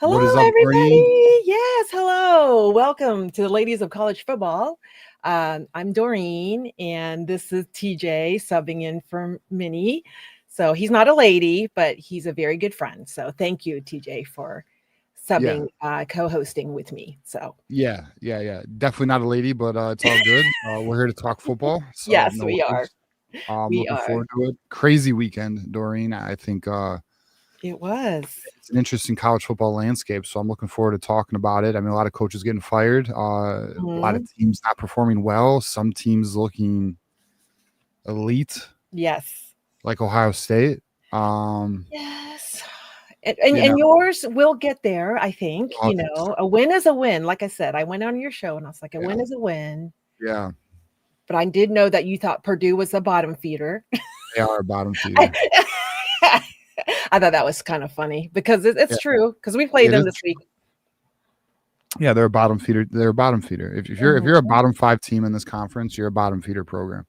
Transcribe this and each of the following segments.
Hello, What is up, Doreen? everybody. Yes, hello. Welcome to the Ladies of College Football. I'm Doreen, and this is TJ subbing in for Minnie. So he's not a lady, but he's a very good friend. So thank you, TJ, for Yeah, subbing, co-hosting with me. So yeah. Definitely not a lady, but it's all good. We're here to talk football, so yes, no we are. worries. I'm We looking are. forward to it. Crazy weekend, Doreen. I think It was. it's an interesting college football landscape, so I'm looking forward to talking about it. I mean, a lot of coaches getting fired, a lot of Mhm. teams not performing well, some teams looking elite, Yes. like Ohio State. Um, Yes. And, you know, and yours will get there, I think. I think so. A win is a win. Like I said, I went on your show and I was like, a Yeah, win is a win. yeah, But I did know that you thought Purdue was a bottom feeder. they are a bottom feeder. I, I thought that was kind of funny because it's Yeah, true because we played it them is. this week. Yeah, they're a bottom feeder. They're a bottom feeder. If you're a Mhm. bottom five team in this conference, you're a bottom feeder program.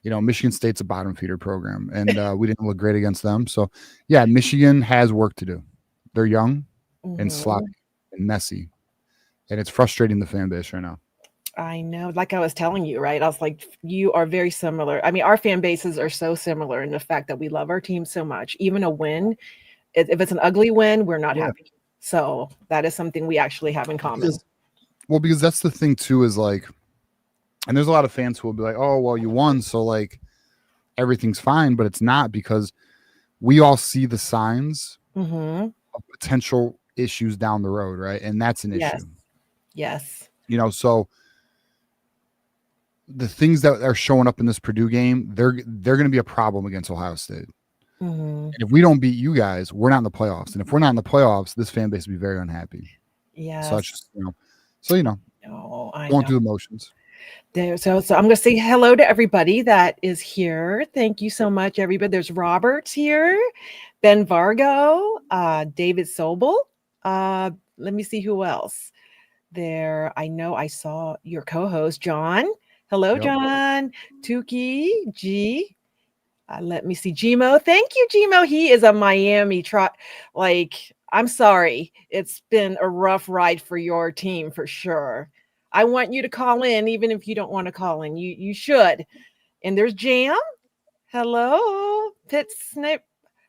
Michigan State's a bottom feeder program, and we didn't look great against them. So, yeah, Michigan has work to do. They're young and sloppy Mhm. and messy, and it's frustrating the fan base right now. I know. Like I was telling you, right? I was like, you are very similar. I mean, our fan bases are so similar in the fact that we love our team so much. Even a win, if it's an ugly win, we're not Yeah, happy. So that is something we actually have in common. because that's the thing too is like, and there's a lot of fans who will be like, "Oh, well, you won, so like everything's fine," but it's not because we all see the signs Mhm. of potential issues down the road, right? And that's an Yes. issue. Yes. So the things that are showing up in this Purdue game, they're going to be a problem against Ohio State. Mhm. And if we don't beat you guys, we're not in the playoffs. And if we're not in the playoffs, this fan base will be very unhappy. So it's Yes. just so No, I going know. through the motions. So I'm gonna say hello to everybody that is here. Thank you so much, everybody. There's Roberts here, Ben Vargo, David Sobel. Let me see who else. There, I know I saw your co-host, John. Hello, Yep. John. Tuki, G. Let me see, Gmo. Thank you, Gmo. He is a Miami trot. Like, I'm sorry. It's been a rough ride for your team for sure. I want you to call in, even if you don't want to call in. You should. And there's Jam. Hello, Pit Snip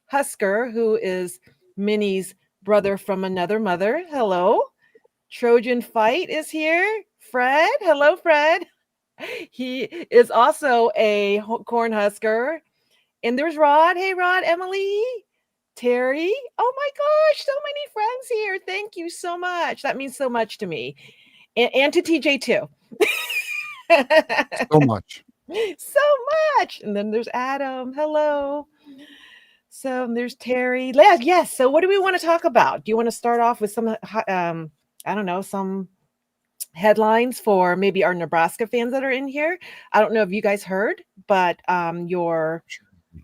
Husker, who is Minnie's brother from another mother. Hello. Trojan Fight is here. Fred. Hello, Fred. He is also a corn husker. And there's Rod. Hey, Rod, Emily, Terry. Oh my gosh, so many friends here. Thank you so much. That means so much to me. And to TJ too. So much. So much. And then there's Adam. Hello. So there's Terry. Yes. So what do we want to talk about? Do you want to start off with some I don't know, some headlines for maybe our Nebraska fans that are in here? I don't know if you guys heard, but your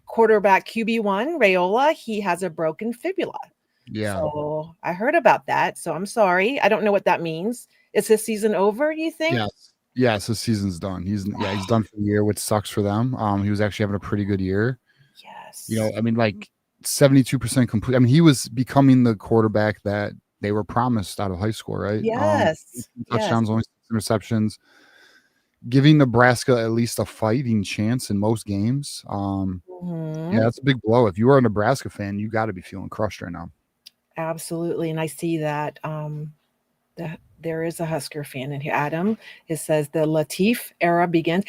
quarterback QB1, Rayola, he has a broken fibula. Yeah. So I heard about that. So I'm sorry. I don't know what that means. Is his season over, you think? Yes. Yes. His season's done. He's done for the year, which sucks for them. He was actually having a pretty good year. Yes. I mean, like 72% complete. I mean, he was becoming the quarterback that they were promised out of high school, right? Yes. 18 Yes. touchdowns, only 6 interceptions, giving Nebraska at least a fighting chance in most games. Yeah, Mhm. that's a big blow. If you are a Nebraska fan, you got to be feeling crushed right now. Absolutely. And I see that there is a Husker fan in here. Adam, it says the Latif era begins.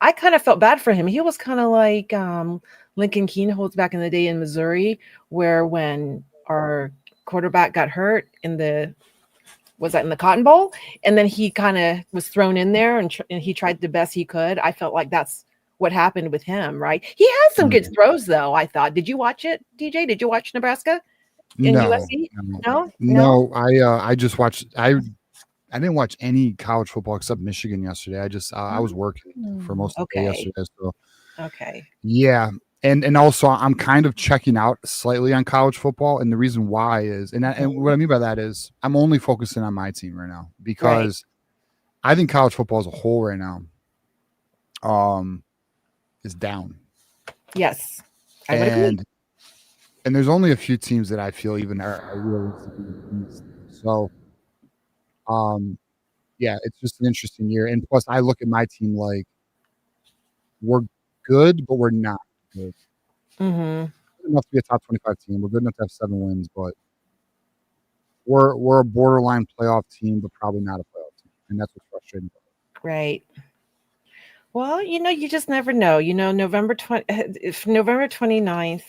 I kind of felt bad for him. He was kind of like Lincoln Keenholz back in the day in Missouri, where when our quarterback got hurt was that in the Cotton Bowl? And then he kind of was thrown in there and he tried the best he could. I felt like that's what happened with him, right? He had some good Mhm. throws, though, I thought. Did you watch it, DJ? Did you watch Nebraska in No, USC? no, No? No? no. I just watched. I didn't watch any college football except Michigan yesterday. I was working for most of the day Okay. yesterday. So Okay. yeah, and also I'm kind of checking out slightly on college football, and the reason why is, and Mhm. what I mean by that is I'm only focusing on my team right now Right. because I think college football as a whole right now, um, is down, Yes. I would agree. and And there's only a few teams that I feel even are realistic in the East. So, um, yeah, it's just an interesting year. And plus, I look at my team like we're good, but we're not good. Mhm. Good enough to be a top 25 team. We're good enough to have 7 wins, but we're a borderline playoff team, but probably not a playoff team, and that's what's frustrating. Right. Well, you just never know. If November 29th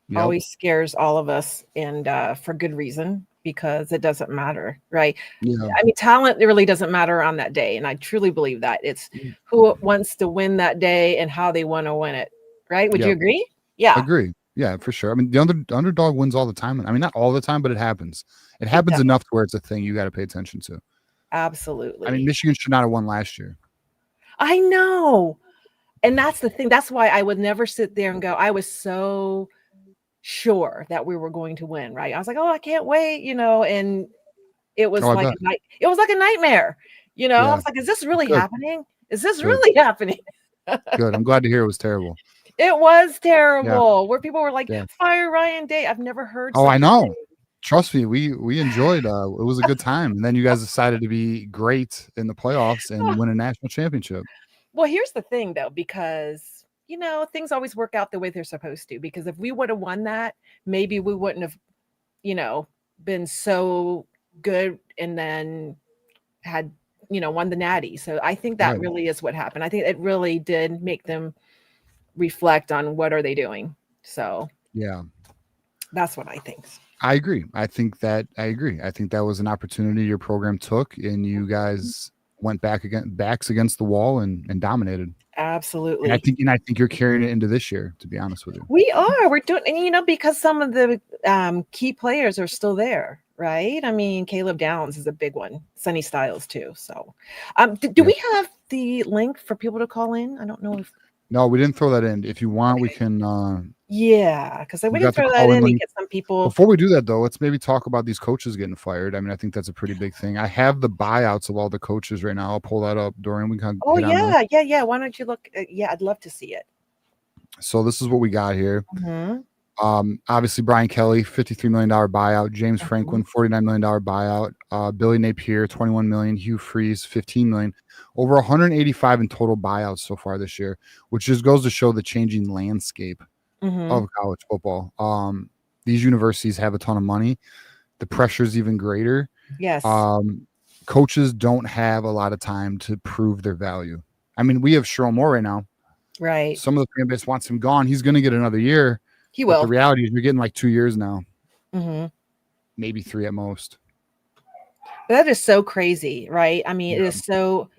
Yep. always scares all of us, and for good reason, because it doesn't matter, right? Yeah. I mean, talent really doesn't matter on that day, and I truly believe that. It's who wants to win that day and how they want to win it, right? Would you Yep. agree? Yeah, Agree. Yeah, for sure. I mean, the underdog wins all the time. I mean, not all the time, but it happens. It it happens does. enough to where it's a thing you got to pay attention to. I mean, Absolutely. Michigan should not have won last year. I know. And that's the thing. That's why I would never sit there and go, I was so sure that we were going to win, right? I was like, "Oh, I can't wait," and it Oh, was I like bet. a night it was like a nightmare, I Yeah. was like, "Is this really Good. happening? Is this Good. really happening?" Good. I'm glad to hear it was terrible. It was Yeah. terrible, where people were like, Yeah. "Fire Ryan Day." I've never heard Oh, I such a know. thing. Trust me, we enjoyed. It was a good time, and then you guys decided to be great in the playoffs and win a national championship. Well, here's the thing though, because, things always work out the way they're supposed to, because if we would have won that, maybe we wouldn't have, you know, been so good and then had, won the natty. So I think that Right. really is what happened. I think it really did make them reflect on what are they doing. So Yeah. that's what I think. I agree. I agree. I think that was an opportunity your program took, and you guys went backs against the wall and dominated. And I Absolutely. think and I think you're carrying it into this year, to be honest with you. We are. We're doing, and because some of the key players are still there, right? I mean, Caleb Downs is a big one. Sunny Styles too. So, do Yeah. we have the link for people to call in? I don't know if. No, we didn't throw that in. If you want, we Okay. can Yeah, because we we can got the throw that call in in and link. get some people. Before we do that though, let's maybe talk about these coaches getting fired. I mean, I think that's a pretty big thing. I have the buyouts of all the coaches right now. I'll pull that up, Dorian. We can Oh hit on this. yeah, yeah, yeah. Why don't you look? Yeah, I'd love to see it. So this is what we got here. Hmm. Obviously Brian Kelly, $53 million buyout. James Hmm. Franklin, $49 million buyout. Billy Napier, 21 million. Hugh Freeze, 15 million. Over 185 in total buyouts so far this year, which just goes to show the changing landscape Hmm. of college football. These universities have a ton of money. The pressure's even greater. Yes. Um, Coaches don't have a lot of time to prove their value. I mean, we have Sherrell Moore right now. Right. Some of the fan base wants him gone. He's going to get another year. He But the will. reality is you're getting like 2 years now, Hmm. maybe 3 at most. That is so crazy, right? I mean, it Yeah. is so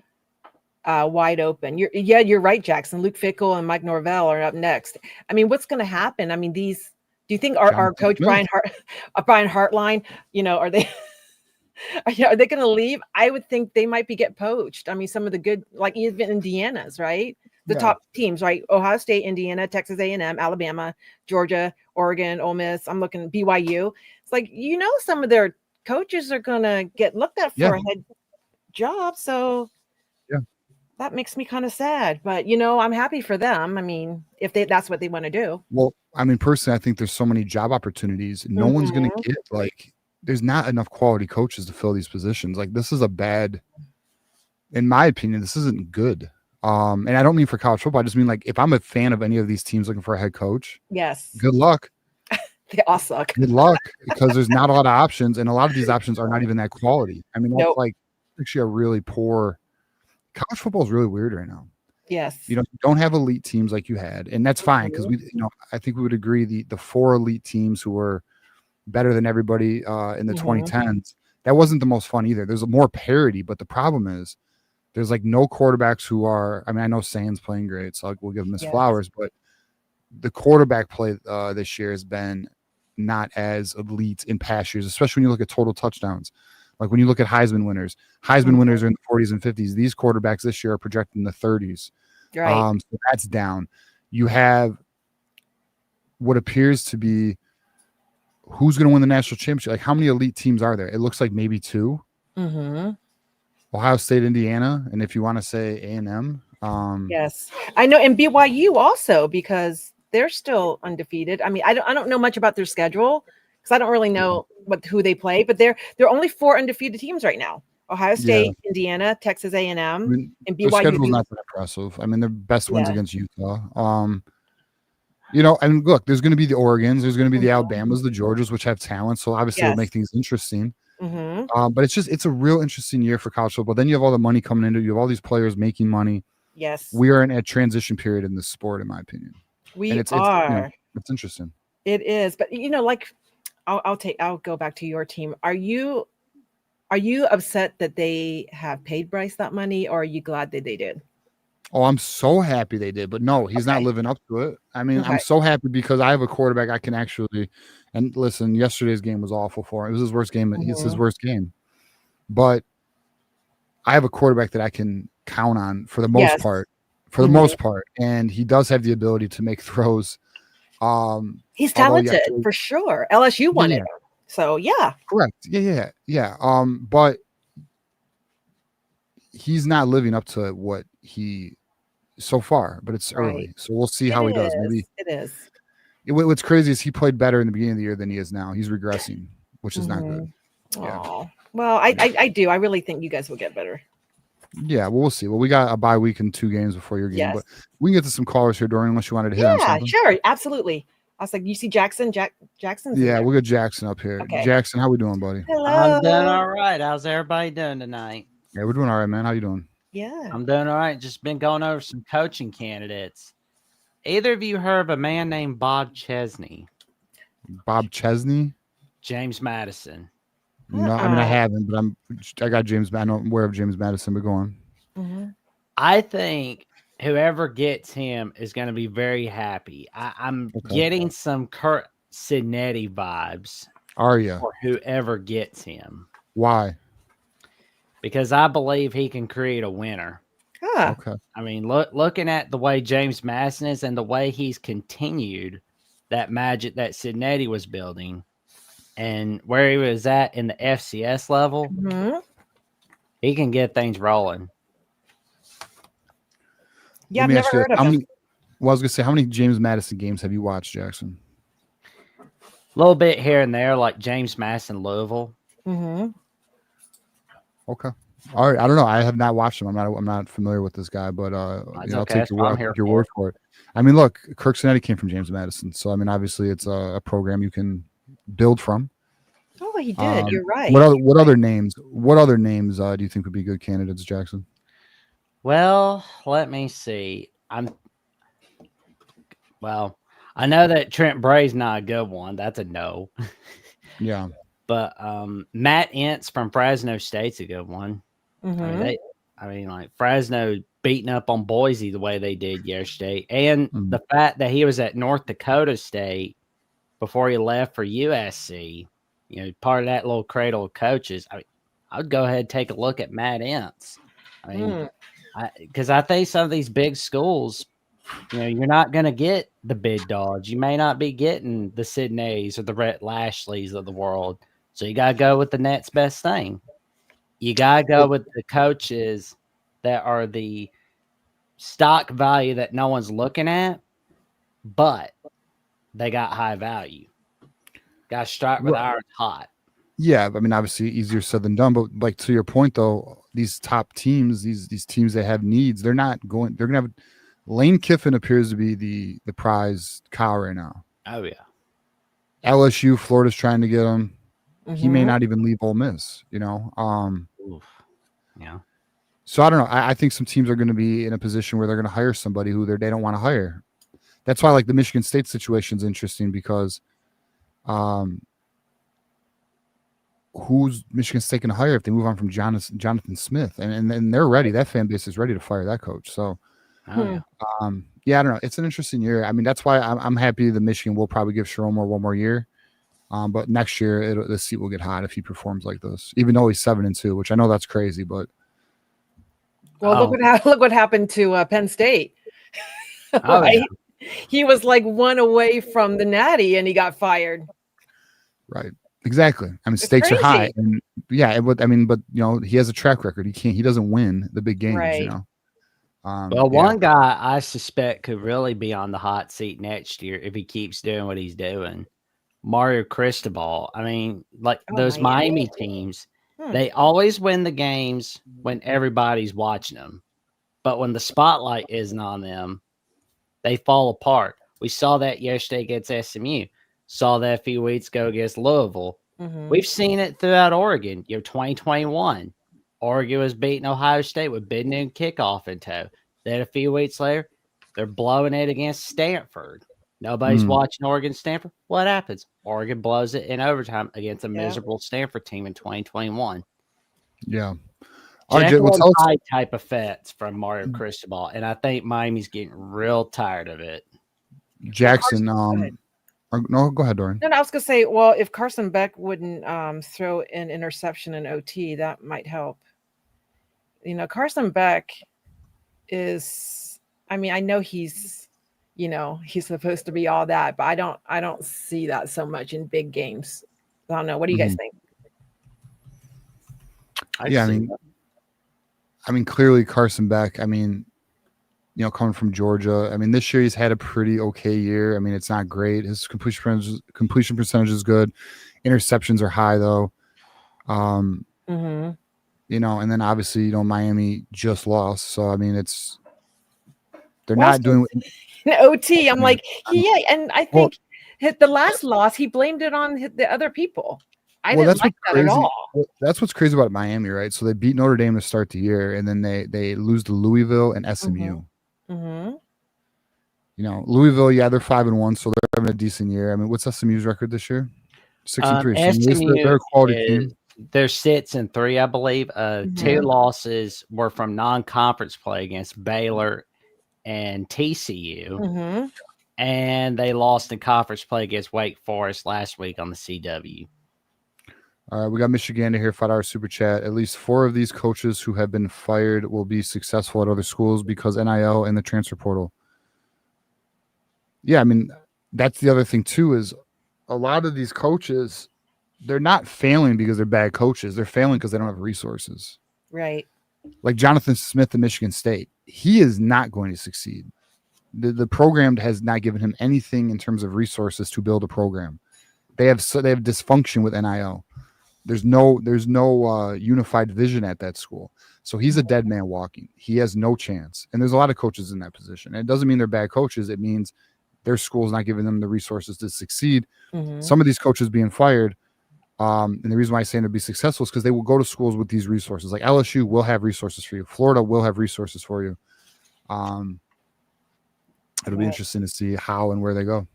wide open. You're right, Jackson. Luke Fickle and Mike Norvell are up next. I mean, what's going to happen? I mean, do you think our Jonathan coach Smith. Brian Hartline, are they are they going to leave? I would think they might be get poached. I mean, some of the good, like even Indiana's, right? The Yeah. top teams, right? Ohio State, Indiana, Texas A&M, Alabama, Georgia, Oregon, Ole Miss. I'm looking BYU. It's like, some of their coaches are going to get looked at Yeah. for a head job. So Yeah. that makes me kind of sad, but I'm happy for them. I mean, if that's what they want to do. Well, I mean, personally, I think there's so many job opportunities. No one's going Mhm. to get like, there's not enough quality coaches to fill these positions. Like, this is a bad, in my opinion, this isn't good. And I don't mean for college football. I just mean like, if I'm a fan of any of these teams looking for a head coach, Yes, good luck. they all suck. Good luck, because there's not a lot of options, and a lot of these options are not even that quality. I mean, that's Nope. like actually a really poor. College football is really weird right now. Yes. You don't have elite teams like you had, and that's fine because I think we would agree the 4 elite teams who were better than everybody in the Mhm. 2010s. That wasn't the most fun either. There's more parity, but the problem is there's like no quarterbacks who are. I mean, I know Sands playing great, so like we'll give him his Yes. flowers, but the quarterback play this year has been not as elite in past years, especially when you look at total touchdowns. Like when you look at Heisman winners are in the 40s and 50s. These quarterbacks this year are projected in the 30s. Right. So that's down. You have what appears to be who's going to win the national championship. Like, how many elite teams are there? It looks like maybe 2. Mm-hmm. Ohio State, Indiana, and if you want to say A&M. Yes, I know, and BYU also, because they're still undefeated. I mean, I don't know much about their schedule because I don't really know who they play, but they're only 4 undefeated teams right now: Ohio Yeah. State, Indiana, Texas A&M, I mean, and their BYU. schedule's not that impressive. I mean, their best wins Yeah. against Utah. You know, and look, there's going to be the Oregons, there's going to be the Alabamas, the Georgias, which have talent. So obviously it'll make things interesting. But it's a real interesting year for college football. Then you have all the money coming into it. You have all these players making money. Yes. We are in a transition period in this sport, in my opinion. We it's are. You know, it's interesting. It is. But, you know, like, I'll go back to your team. Are you upset that they have paid Bryce that money, or are you glad that they did? Oh, I'm so happy they did, but no, he's not living up to it. I mean, I'm so happy because I have a quarterback I can actually. And listen, yesterday's game was awful for him. It was his worst game. It's his worst game, but I have a quarterback that I can count on for the most part. For the most part, and he does have the ability to make throws. He's talented for sure. LSU wanted him, so yeah, correct. Yeah. But he's not living up to what he so far. But it's early, so we'll see how he does. Maybe it is. What's crazy is he played better in the beginning of the year than he is now. He's regressing, which is not good. Oh, well, I do. I really think you guys will get better. Yeah, well, we'll see. Well, we got a bye week and 2 games before your game, but we can get to some callers here, Dorian, unless you wanted to hit on something. Yeah, sure, absolutely. I was like, you see Jackson? Jackson's yeah, we'll get Jackson up here. Okay. Jackson, how we doing, buddy? Hello. I'm doing all right. How's everybody doing tonight? Yeah, we're doing all right, man. How you doing? Yeah. I'm doing all right. Just been going over some coaching candidates. Either of you heard of a man named Bob Chesney? Bob Chesney? James Madison. No, I mean I haven't, but I got James. I'm aware of James Madison, but go on. I think whoever gets him is going to be very happy. I'm getting some Kurt Sidnetti vibes. Are you? For whoever gets him. Why? Because I believe he can create a winner. Okay. I mean, looking at the way James Madison is and the way he's continued that magic that Sidnetti was building and where he was at in the FCS level, he can get things rolling. Yeah, I've never heard of him. Well, I was going to say, how many James Madison games have you watched, Jackson? A little bit here and there, like James Madison, Louisville. Okay. All right. I don't know. I have not watched him. I'm not familiar with this guy, but I'll take your word for it. I mean, look, Kirk Cinetti came from James Madison, so I mean, obviously, it's a program you can build from. Oh, he did. You're right. What other names? What other names do you think would be good candidates, Jackson? Well, let me see. I know that Trent Bray's not a good one. That's a no. Yeah. But Matt Entz from Fresno State's a good one. I mean, like Fresno beating up on Boise the way they did yesterday, and the fact that he was at North Dakota State before he left for USC, you know, part of that little cradle of coaches. I mean, I would go ahead and take a look at Matt Entz. I mean, because I think some of these big schools, you know, you're not going to get the big dogs. You may not be getting the Sidneys or the Rhett Lashleys of the world. So you got to go with the next best thing. You got to go with the coaches that are the stock value that no one's looking at, but they got high value. Got to strike with iron hot. Yeah, I mean, obviously easier said than done, but like to your point though, these top teams, these teams that have needs, they're going to have Lane Kiffin appears to be the prize cow right now. Oh yeah. LSU, Florida's trying to get him. He may not even leave Ole Miss, you know. Yeah. So I don't know. I think some teams are going to be in a position where they're going to hire somebody who they don't want to hire. That's why like the Michigan State situation is interesting because who's Michigan State going to hire if they move on from Jonathan Smith? And they're ready. That fan base is ready to fire that coach. So yeah, I don't know. It's an interesting year. I mean, that's why I'm happy that Michigan will probably give Sharon one more year. But next year the seat will get hot if he performs like this, even though he's 7-2, which I know that's crazy, but look what happened to Penn State. Right? Yeah. He was like 1 away from the Natty and he got fired. Right. Exactly. I mean, stakes are high, and but you know, he has a track record. He doesn't win the big games, you know. Well, one guy I suspect could really be on the hot seat next year if he keeps doing what he's doing. Mario Cristobal. I mean, like those Miami teams, they always win the games when everybody's watching them. But when the spotlight isn't on them, they fall apart. We saw that yesterday against SMU. Saw that a few weeks ago against Louisville. We've seen it throughout Oregon. 2021. Oregon was beating Ohio State with big noon kickoff in tow. Then a few weeks later, they're blowing it against Stanford. Nobody's watching Oregon Stanford. What happens? Oregon blows it in overtime against a miserable Stanford team in 2021. Yeah. Jekyll and Hyde type effects from Mario Cristobal, and I think Miami's getting real tired of it. Jackson, no, go ahead, Dorian. No, I was gonna say, well, if Carson Beck wouldn't throw an interception in OT, that might help. Carson Beck is, I mean, I know he's supposed to be all that, but I don't see that so much in big games. I don't know. What do you guys think? I mean, clearly Carson Beck, I mean, coming from Georgia, I mean, this year he's had a pretty okay year. I mean, it's not great. His completion percentage is good. Interceptions are high though. And then obviously, Miami just lost. So, I mean, they're not doing in OT. I'm like, and I think the last loss, he blamed it on the other people. I didn't like that at all. That's what's crazy about Miami, right? So they beat Notre Dame to start the year, and then they lose to Louisville and SMU. Louisville, they're 5-1, so they're having a decent year. I mean, what's SMU's record this year? 6-3. SMU they're a quality team. They're 6-3, I believe. 2 losses were from non-conference play against Baylor and TCU, and they lost in conference play against Wake Forest last week on the CW. All right, we got Michigan here, $5 super chat. At least 4 of these coaches who have been fired will be successful at other schools because NIL and the transfer portal. Yeah, I mean, that's the other thing too, is a lot of these coaches, they're not failing because they're bad coaches. They're failing because they don't have resources. Right. Like Jonathan Smith at Michigan State. He is not going to succeed. The program has not given him anything in terms of resources to build a program. They have dysfunction with NIL. There's no unified vision at that school. So he's a dead man walking. He has no chance. And there's a lot of coaches in that position. And it doesn't mean they're bad coaches. It means their school's not giving them the resources to succeed. Some of these coaches being fired, and the reason why I'm saying to be successful is because they will go to schools with these resources. Like LSU will have resources for you. Florida will have resources for you. It'll be interesting to see how and where they go.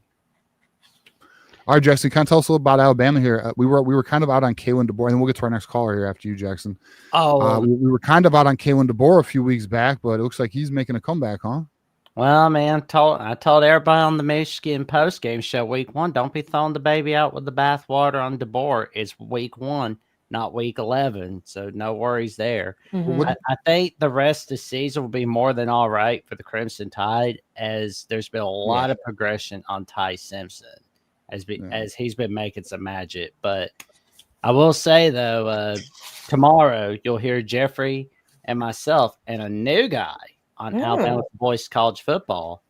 All right, Jackson, can you tell us a little about Alabama here? We were kind of out on Kalen DeBoer, and then we'll get to our next caller here after you, Jackson. We were kind of out on Kalen DeBoer a few weeks back, but it looks like he's making a comeback, huh? Well, man, I told everybody on the Michigan postgame show week 1, don't be throwing the baby out with the bathwater on DeBoer. It's week 1, not week 11, so no worries there. I think the rest of the season will be more than all right for the Crimson Tide, as there's been a lot of progression on Ty Simpson. As he's been making some magic. But I will say, though, tomorrow you'll hear Jeffrey and myself and a new guy on Alabama Boys College Football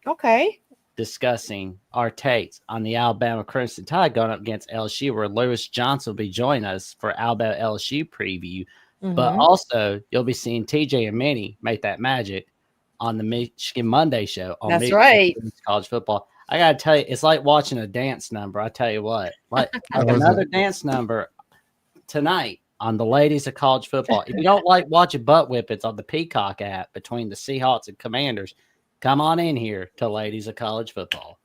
discussing our takes on the Alabama Crimson Tide going up against LSU, where Lewis Johnson will be joining us for Alabama LSU preview. But also, you'll be seeing TJ and Minnie make that magic on the Michigan Monday show on College Football. I gotta tell you, it's like watching a dance number. I tell you what, like another dance number tonight on the ladies of college football. If you don't like watching butt whippets on the Peacock app between the Seahawks and Commanders, come on in here to ladies of college football.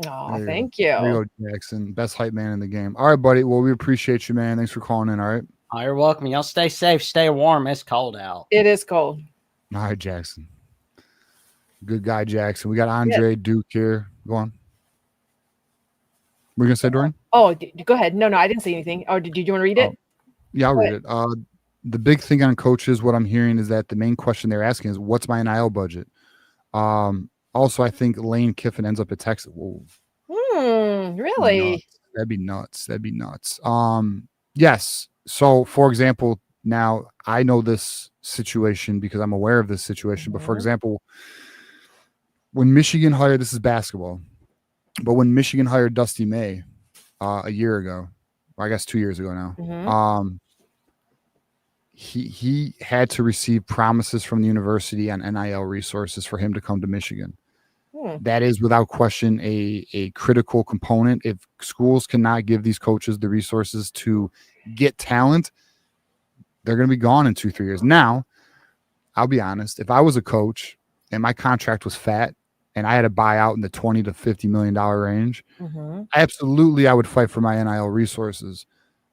Oh, thank you. There you go, Jackson. Best hype man in the game. All right, buddy. Well, we appreciate you, man. Thanks for calling in. All right. Oh, you're welcome. Y'all stay safe, stay warm. It's cold out. It is cold. All right, Jackson. Good guy, Jackson. We got Andre Duke here. Go on. We're gonna say, Dorian? Oh, go ahead. No, I didn't say anything. Oh, did you want to read it? Yeah, I'll read it. The big thing on coaches, what I'm hearing is that the main question they're asking is, what's my NIL budget? Also, I think Lane Kiffin ends up at Texas. Whoa. Really? That'd be nuts. Yes. So, for example, now I know this situation because I'm aware of this situation. But for example, when Michigan hired, this is basketball, but when Michigan hired Dusty May a year ago, or I guess 2 years ago now, he had to receive promises from the university on NIL resources for him to come to Michigan. That is without question a critical component. If schools cannot give these coaches the resources to get talent, they're going to be gone in 2-3 years. Now, I'll be honest. If I was a coach and my contract was fat and I had a buyout in the $20 to $50 million range, absolutely I would fight for my NIL resources.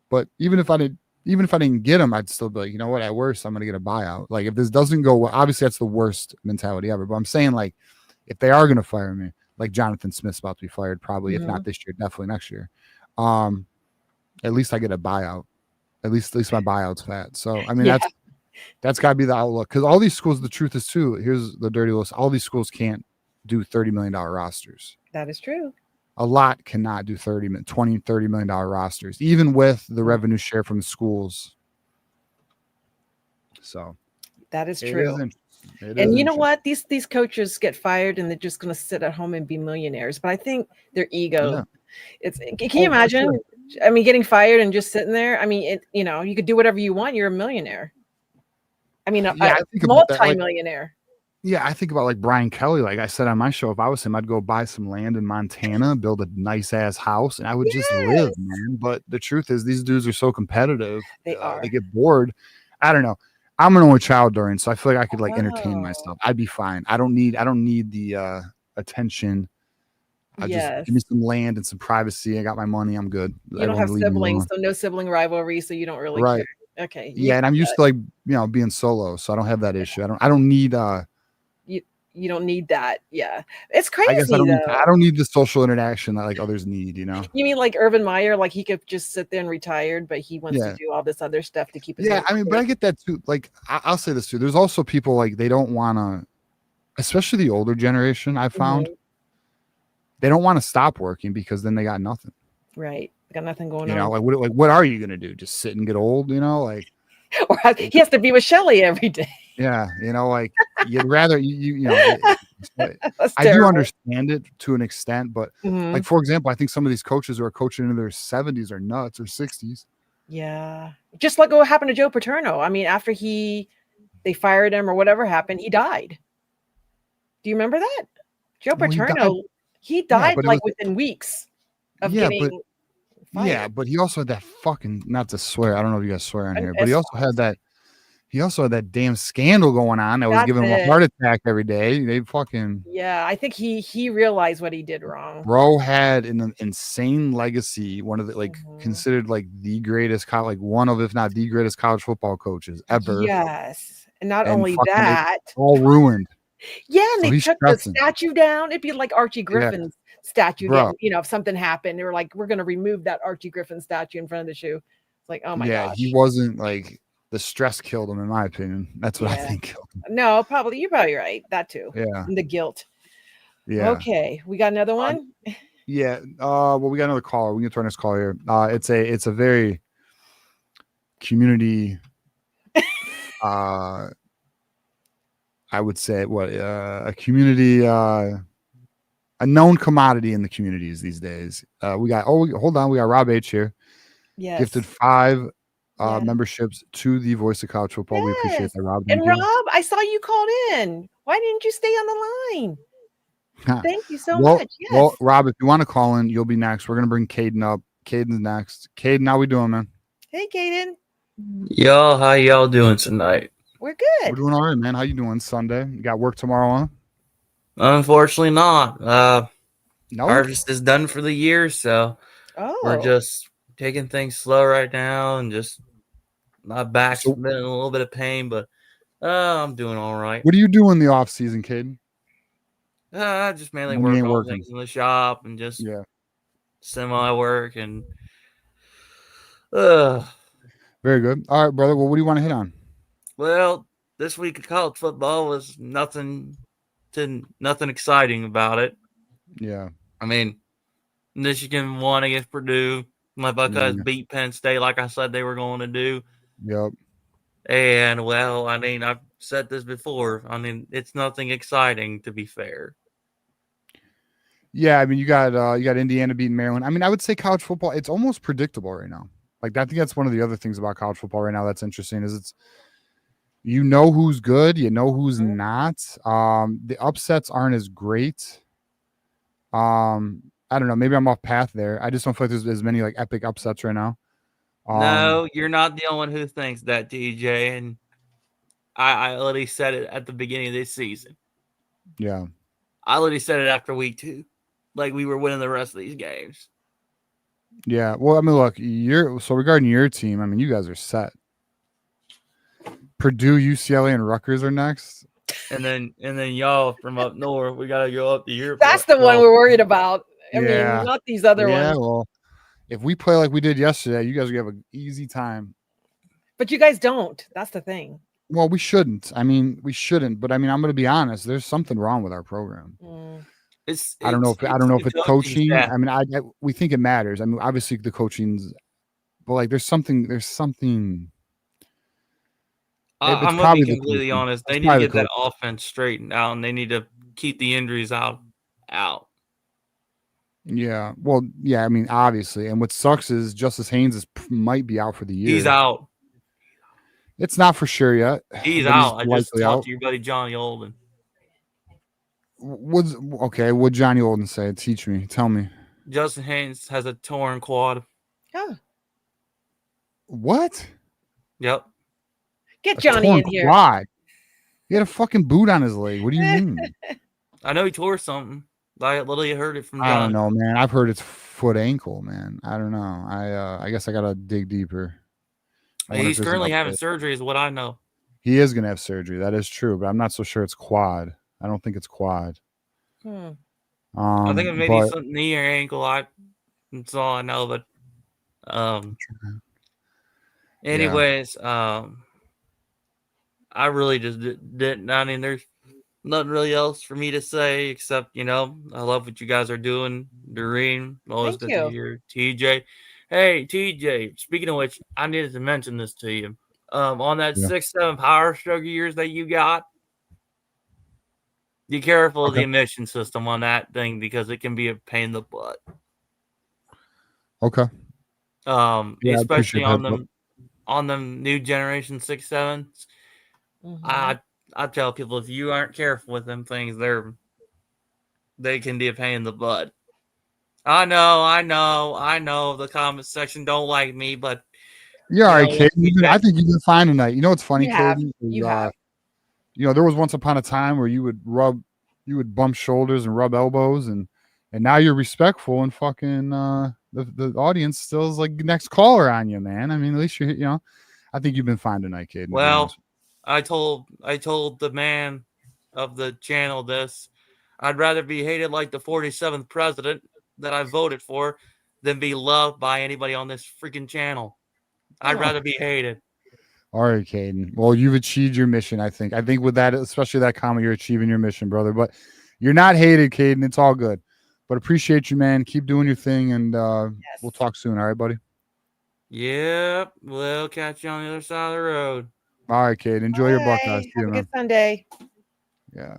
But even if I didn't get them, I'd still be like, you know what? At worst, I'm going to get a buyout. Like if this doesn't go well, obviously that's the worst mentality ever. But I'm saying like if they are going to fire me, like Jonathan Smith's about to be fired, probably if not this year, definitely next year. At least I get a buyout. At least my buyout's fat. So I mean that's got to be the outlook because all these schools. The truth is too. Here's the dirty list. All these schools can't do $30 million rosters. That is true. A lot cannot do $20, $30 million rosters, even with the revenue share from the schools. So that is true. And you know what? These coaches get fired and they're just going to sit at home and be millionaires. But I think their ego. Yeah. Can you imagine? Sure. I mean, getting fired and just sitting there. I mean, you could do whatever you want. You're a millionaire. I mean, a multi-millionaire. I think about like Brian Kelly. Like I said on my show, if I was him, I'd go buy some land in Montana, build a nice ass house, and I would just live, man. But the truth is, these dudes are so competitive. They get bored. I don't know. I'm an only child, Dorian, so I feel like I could like entertain myself. I'd be fine. I don't need the attention. Just give me some land and some privacy. I got my money. I'm good. You don't have siblings, so no sibling rivalry, so you don't really care. Okay. Yeah, and I'm used to like being solo, so I don't have that issue. I don't need you don't need that. Yeah. It's crazy. I guess I don't need the social interaction that like others need, You mean like Urban Meyer, like he could just sit there and retired, but he wants to do all this other stuff to keep his I mean, but I get that too. Like I'll say this too. There's also people like they don't want to, especially the older generation, I've found. They don't want to stop working because then they got nothing. Right. They got nothing going on. Like what are you going to do? Just sit and get old, like or he has to be with Shelly every day. Yeah, like you'd rather I do understand it to an extent, but like for example, I think some of these coaches who are coaching in their 70s are nuts or 60s. Yeah, just like what happened to Joe Paterno. I mean, after they fired him or whatever happened, he died. Do you remember that? Joe Paterno, he died like within weeks of getting fired. Yeah, but he also had that fucking, not to swear, I don't know if you guys swear on here, but he also had that damn scandal going on that was giving him a heart attack every day. They fucking I think he realized what he did wrong. Bro had an insane legacy, one of the considered like the greatest one of, if not the greatest college football coaches ever. Yes. And not only that, all ruined. Yeah, and they took the statue down. It'd be like Archie Griffin's statue. Getting, if something happened, they were like, we're going to remove that Archie Griffin statue in front of the shoe. It's like, oh my gosh. Yeah, he wasn't like, the stress killed him, in my opinion. That's what I think killed him. No, you're probably right. That too. Yeah. And the guilt. Yeah. Okay. We got another one? Yeah. Well, we got another caller. We can get to our next call here. It's a very community I would say a community, a known commodity in the communities these days. We got Rob H here. Yes. Gifted 5 memberships to the Voice of College Football. Yes. We appreciate that, Rob. And Rob, I saw you called in. Why didn't you stay on the line? Thank you so much. Yes. Well, Rob, if you want to call in, you'll be next. We're gonna bring Caden up. Caden's next. Caden, how we doing, man? Hey, Caden. Yo, how y'all doing tonight? We're good. We're doing all right, man. How you doing Sunday? You got work tomorrow, huh? Unfortunately not. No. Harvest is done for the year, so we're just taking things slow right now and just my back's been in a little bit of pain, but I'm doing all right. What do you do in the off season, Caden? Just mainly work on things in the shop and just semi work and very good. All right, brother. Well, what do you want to hit on? Well, this week of college football was nothing exciting about it. Yeah. I mean, Michigan won against Purdue. My Buckeyes beat Penn State like I said they were going to do. Yep. And well, I mean, I've said this before. I mean, it's nothing exciting, to be fair. Yeah, I mean, you got Indiana beating Maryland. I mean, I would say college football, it's almost predictable right now. Like, I think that's one of the other things about college football right now that's interesting is it's you know who's good, you know who's not. The upsets aren't as great. I don't know, maybe I'm off path there. I just don't feel like there's as many like epic upsets right now. No, you're not the only one who thinks that, TJ. And I literally said it at the beginning of this season. Yeah. I literally said it after week 2. Like we were winning the rest of these games. Yeah. Well, I mean, look, regarding your team, I mean, you guys are set. Purdue, UCLA, and Rutgers are next. And then y'all from up north, we gotta go up to Europe. That's the one we're worried about. I mean, not these other ones. Well, if we play like we did yesterday, you guys will have an easy time. But you guys don't. That's the thing. Well, we shouldn't. I mean, we shouldn't. But I mean, I'm going to be honest. There's something wrong with our program. I don't know if it's coaching. Staff. I mean, we think it matters. I mean, obviously the coaching's, but like, there's something. I'm gonna be completely honest. They need to get that offense straightened out, and they need to keep the injuries out. Yeah. Well, yeah. I mean, obviously, and what sucks is Justice Haynes might be out for the year. He's out. It's not for sure yet. He's out. I just talked to your buddy Johnny Olden. What'd Johnny Olden say? Teach me. Tell me. Justin Haynes has a torn quad. Huh. What? Yep. Get Johnny in here. Quad. He had a fucking boot on his leg. What do you mean? I know he tore something. I literally heard it from Johnny. I don't know, man. I've heard it's foot ankle, man. I don't know. I guess I gotta dig deeper. He's currently having surgery, is what I know. He is gonna have surgery. That is true, but I'm not so sure it's quad. I don't think it's quad. I think it may be some knee or ankle. That's all I know. But anyways, I really just didn't. I mean, there's nothing really else for me to say except, I love what you guys are doing. Doreen, always good to hear. TJ. Hey, TJ, speaking of which, I needed to mention this to you. On that 6-7 Power Stroke years that you got, be careful of the emission system on that thing because it can be a pain in the butt. Okay. Especially on them new generation 6-7s. I tell people, if you aren't careful with them things, they can be a pain in the butt. I know. The comment section don't like me, but you're all right, Caden. I think you've been fine tonight. You know what's funny, Caden? You have. There was once upon a time where you would bump shoulders and rub elbows, and now you're respectful and fucking the audience still is like next caller on you, man. I mean, at least I think you've been fine tonight, Caden. Well, I told the man of the channel this. I'd rather be hated like the 47th president that I voted for than be loved by anybody on this freaking channel. I'd rather be hated. All right, Caden. Well, you've achieved your mission, I think. I think with that, especially that comment, you're achieving your mission, brother. But you're not hated, Caden. It's all good. But appreciate you, man. Keep doing your thing, and we'll talk soon. All right, buddy? Yep. We'll catch you on the other side of the road. All right, Caden. Enjoy your Buckeyes. Have a good Sunday. Yeah.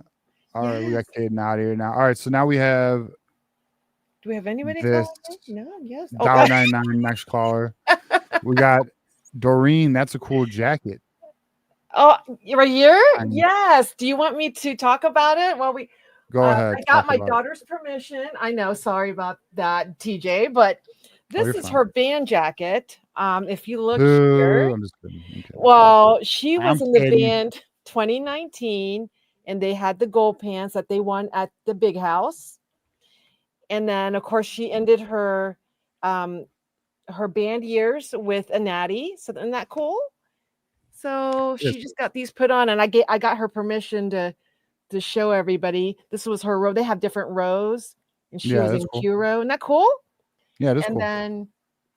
All right, we got Caden out here now. All right, so now we have... Do we have anybody calling? No, yes. $1.99 next caller. We got Doreen. That's a cool jacket. Oh, right here? Yes. Do you want me to talk about it? Well, go ahead. I got my daughter's permission. I know. Sorry about that, TJ, but this is her band jacket. If you look here, I'm just kidding. Okay. Well, she was in the band 2019, and they had the gold pants that they won at the Big House. And then, of course, she ended her band years with a natty. So isn't that cool? So she just got these put on, and I got her permission to show everybody. This was her row. They have different rows, and she was in Q row. Isn't that cool? Yeah, that's cool. And then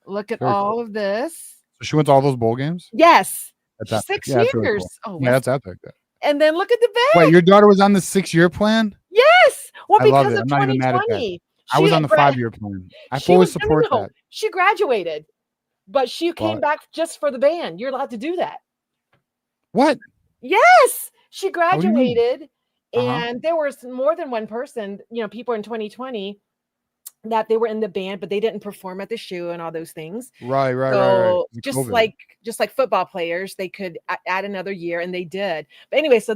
look at all of this. So she went to all those bowl games? Yes. That's 6 years. Really cool. Oh, yeah, that's epic. And then look at the bag. Wait, your daughter was on the 6-year plan? Yes. Well, because of I'm not even mad at that. I was on the 5-year plan. I fully support that. She graduated, but she came back just for the band. You're allowed to do that. What? Yes, she What do you mean? graduated, Uh-huh. and there was more than one person, people in 2020 that they were in the band, but they didn't perform at the show and all those things. Right. So The just COVID. like football players, they could add another year, and they did. But anyway, so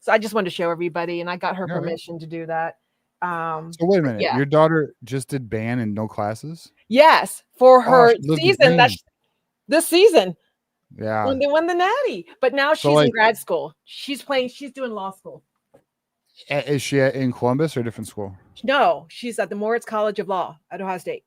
I just wanted to show everybody, and I got her Yeah, right. permission to do that. So wait a minute. Yeah. Your daughter just did band and no classes? Yes, for her she lived the season. dream. That's this season Yeah. when they won the Natty. But now So, she's like- in grad school. She's doing law school. Is she in Columbus or a different school? No, she's at the Moritz College of Law at Ohio State.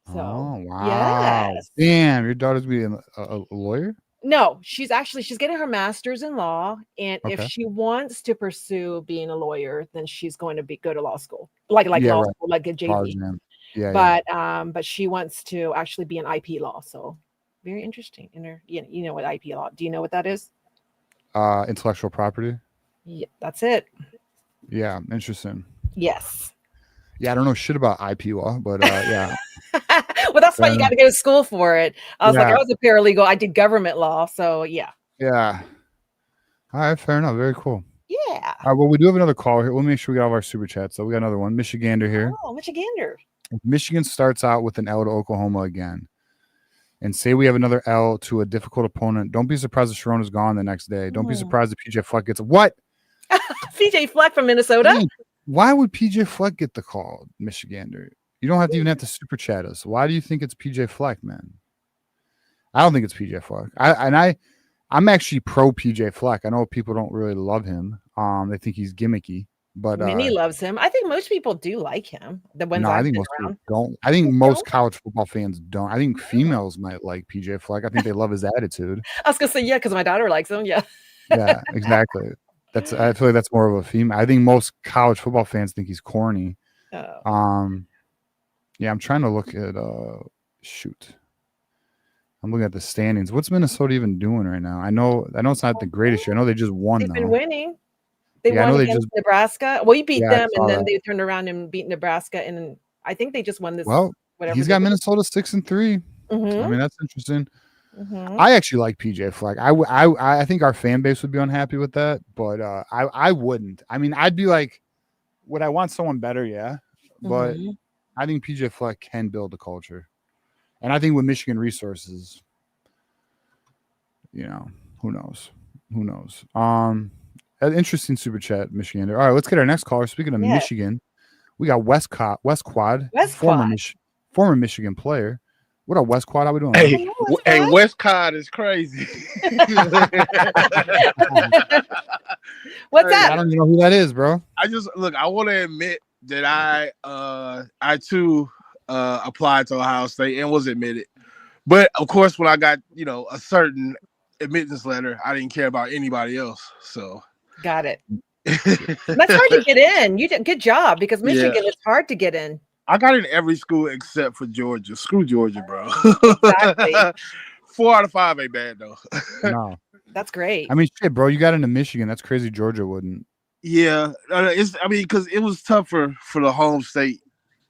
So, Oh, wow. yes. Damn, your daughter's being a lawyer? No, she's getting her master's in law, and if Okay. she wants to pursue being a lawyer, then she's going to go to law school, like Yeah, law right. school, like a College, JD. man. Yeah. But she wants to actually be in IP law. So very interesting. In her, you know what IP law? Do you know what that is? Intellectual property. Yeah, that's it. Yeah, interesting. Yes. Yeah, I don't know shit about IP law, but yeah. Well, that's why you got to go to school for it. I was like, I Yeah. was a paralegal. I did government law, so yeah. Yeah. All right, fair enough. Very cool. Yeah. All right, well, we do have another call here. We'll make sure we got all of our super chats. So we got another one. Michigander here. Oh, Michigander. If Michigan starts out with an L to Oklahoma again, and say we have another L to a difficult opponent, don't be surprised if Sharon is gone the next day. Don't be surprised if PJ Fleck gets what? PJ Fleck from Minnesota. Dang, why would PJ Fleck get the call, Michigander? You don't have to even have to super chat us. Why do you think it's PJ Fleck, man? I don't think it's PJ Fleck. I'm actually pro PJ Fleck. I know people don't really love him. They think he's gimmicky, but Minnie loves him. I think most people do like him. The ones I I've think been most around. people don't. I think most college football fans don't. I think females might like PJ Fleck. I think they love his attitude. I was gonna say yeah, because my daughter likes him. Yeah. Yeah, exactly. I feel like that's more of a female. I think most college football fans think he's corny. Oh. Yeah, I'm trying to look at shoot. I'm looking at the standings. What's Minnesota even doing right now? I know it's not the greatest year. I know they just won. They've though. been winning. They Yeah, I know won they against just- Nebraska. Well, you beat Yeah, I them, saw and then that. they turned around and beat Nebraska, and I think they just won this. Well, whatever he's they got did. Minnesota 6-3. Mhm. I mean, that's interesting. Mhm. I actually like PJ Fleck. I think our fan base would be unhappy with that, but I wouldn't. I mean, I'd be like, would I want someone better? Yeah, but Mhm. I think PJ Fleck can build a culture, and I think with Michigan resources, who knows? Who knows? An interesting super chat, Michigan. All right, let's get our next caller. Speaking of Michigan, we got West Quad, former Michigan player. What up, West Quad? How we doing? Hey, West Quad is crazy. What's up? I don't even know who that is, bro. I want to admit that I too applied to Ohio State and was admitted. But of course, when I got a certain admittance letter, I didn't care about anybody else. So got it. That's hard to get in. You did good job because Michigan is hard to get in. I got in every school except for Georgia. Screw Georgia, bro. Exactly. 4 out of 5 ain't bad though. No, that's great. I mean, shit, bro, you got into Michigan. That's crazy. Georgia wouldn't. Yeah, because it was tougher for the home state.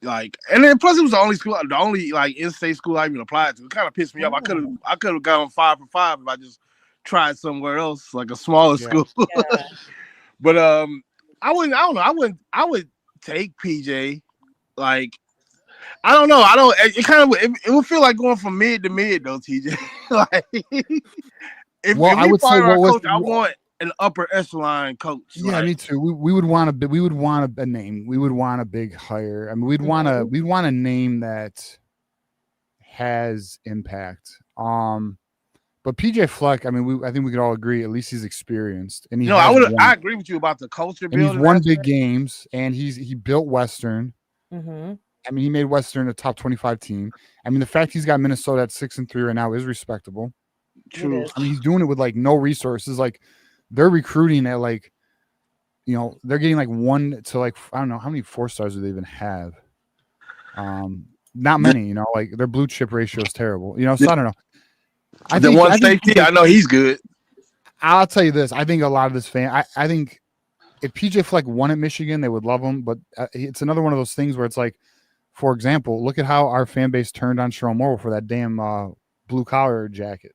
And then plus it was the only in-state school I even applied to. It kind of pissed me off. I could have gone 5 for 5 if I just tried somewhere else, like a smaller school. Yeah. But I would take PJ. I don't know. It would feel like going from mid to mid though, TJ. If we fire our coach, I want an upper echelon coach. Yeah, me too. We would want a name. We would want a big hire. I mean, we'd want a name that has impact. But PJ Fleck, I mean, I think we could all agree. At least he's experienced, and I agree with you about the culture building. And he's won big games, and he built Western. Mm-hmm. I mean, he made Western a top 25 team. I mean, the fact he's got Minnesota at 6-3 right now is respectable. True. I mean, he's doing it with no resources. They're recruiting at they're getting 1 to I don't know how many 4-stars do they even have. Not many. Their blue chip ratio is terrible. So I don't know. I know he's good. I'll tell you this. I think a lot of this I think if PJ Fleck won at Michigan, they would love him. But it's another one of those things where it's for example, look at how our fan base turned on Sherrone Moore for that damn blue collar jacket.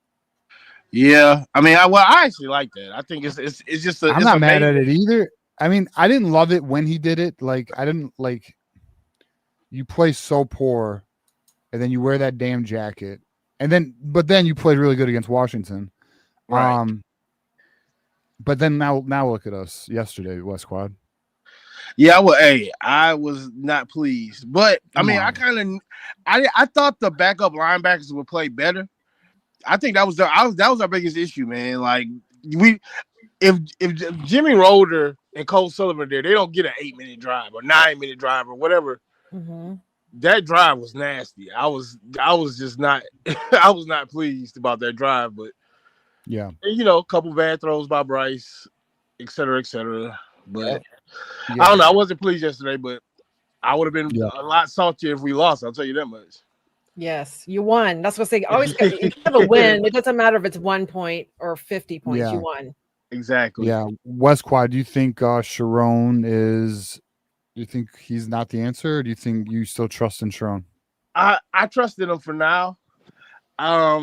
Yeah, I mean, I actually like that. I think it's just. I'm not mad at it either. I mean, I didn't love it when he did it. Like, I didn't like. You play so poor, and then you wear that damn jacket, but then you played really good against Washington. Right. But then now look at us yesterday, West Quad. Yeah, I was not pleased, but I mean, I thought the backup linebackers would play better. I think that was our biggest issue, man. Like if Jimmy Roder and Cole Sullivan there, they don't get an 8-minute drive or 9-minute drive or whatever. Mm-hmm. That drive was nasty. I was just not I was not pleased about that drive, but yeah, a couple bad throws by Bryce, et cetera, et cetera. But I don't know. I wasn't pleased yesterday, but I would have been a lot saltier if we lost. I'll tell you that much. Yes, you won. That's what I say. Always you have a win. It doesn't matter if it's 1 point or 50 points. Yeah. You won. Exactly. Yeah. West Quad, do you think Sharon is? Do you think he's not the answer, or do you think you still trust in Sharon? I trusted him for now. I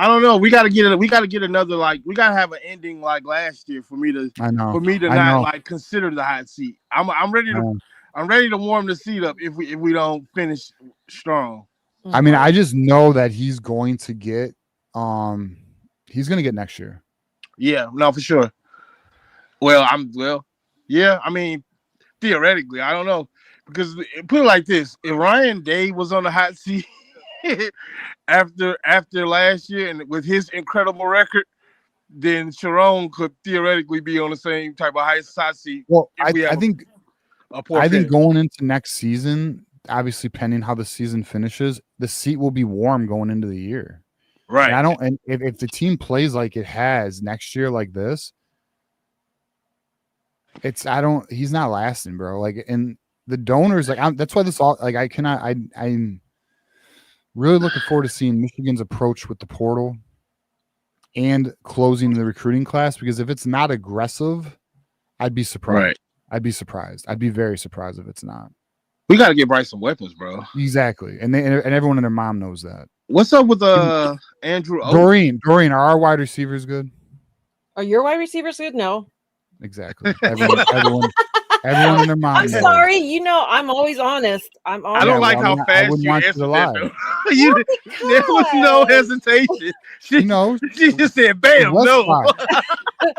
don't know. We gotta get another, like, we gotta have an ending like last year for me to not like consider the hot seat. I'm ready to warm the seat up if we don't finish strong. I mean, I just know that he's going to get next year. Yeah, no, for sure. Yeah, I mean, theoretically, I don't know, because put it like this: if Ryan Day was on the hot seat after last year and with his incredible record, then Sharon could theoretically be on the same type of hot seat. Well, I think going into next season, obviously pending how the season finishes, the seat will be warm going into the year. Right. And if the team plays like it has next year like this, he's not lasting, bro. Like, and the donors, like, that's why this all, like, I'm really looking forward to seeing Michigan's approach with the portal and closing the recruiting class, because if it's not aggressive, I'd be surprised. Right. I'd be surprised. I'd be very surprised if it's not. We got to get Bryce some weapons, bro. Exactly. And everyone and their mom knows that. What's up with Andrew? Doreen, are our wide receivers good? Are your wide receivers good? No. Exactly. Everyone and their mom. I'm sorry. I'm always honest. I don't like how fast you answered that. There was no hesitation. She just said, "Bam, no."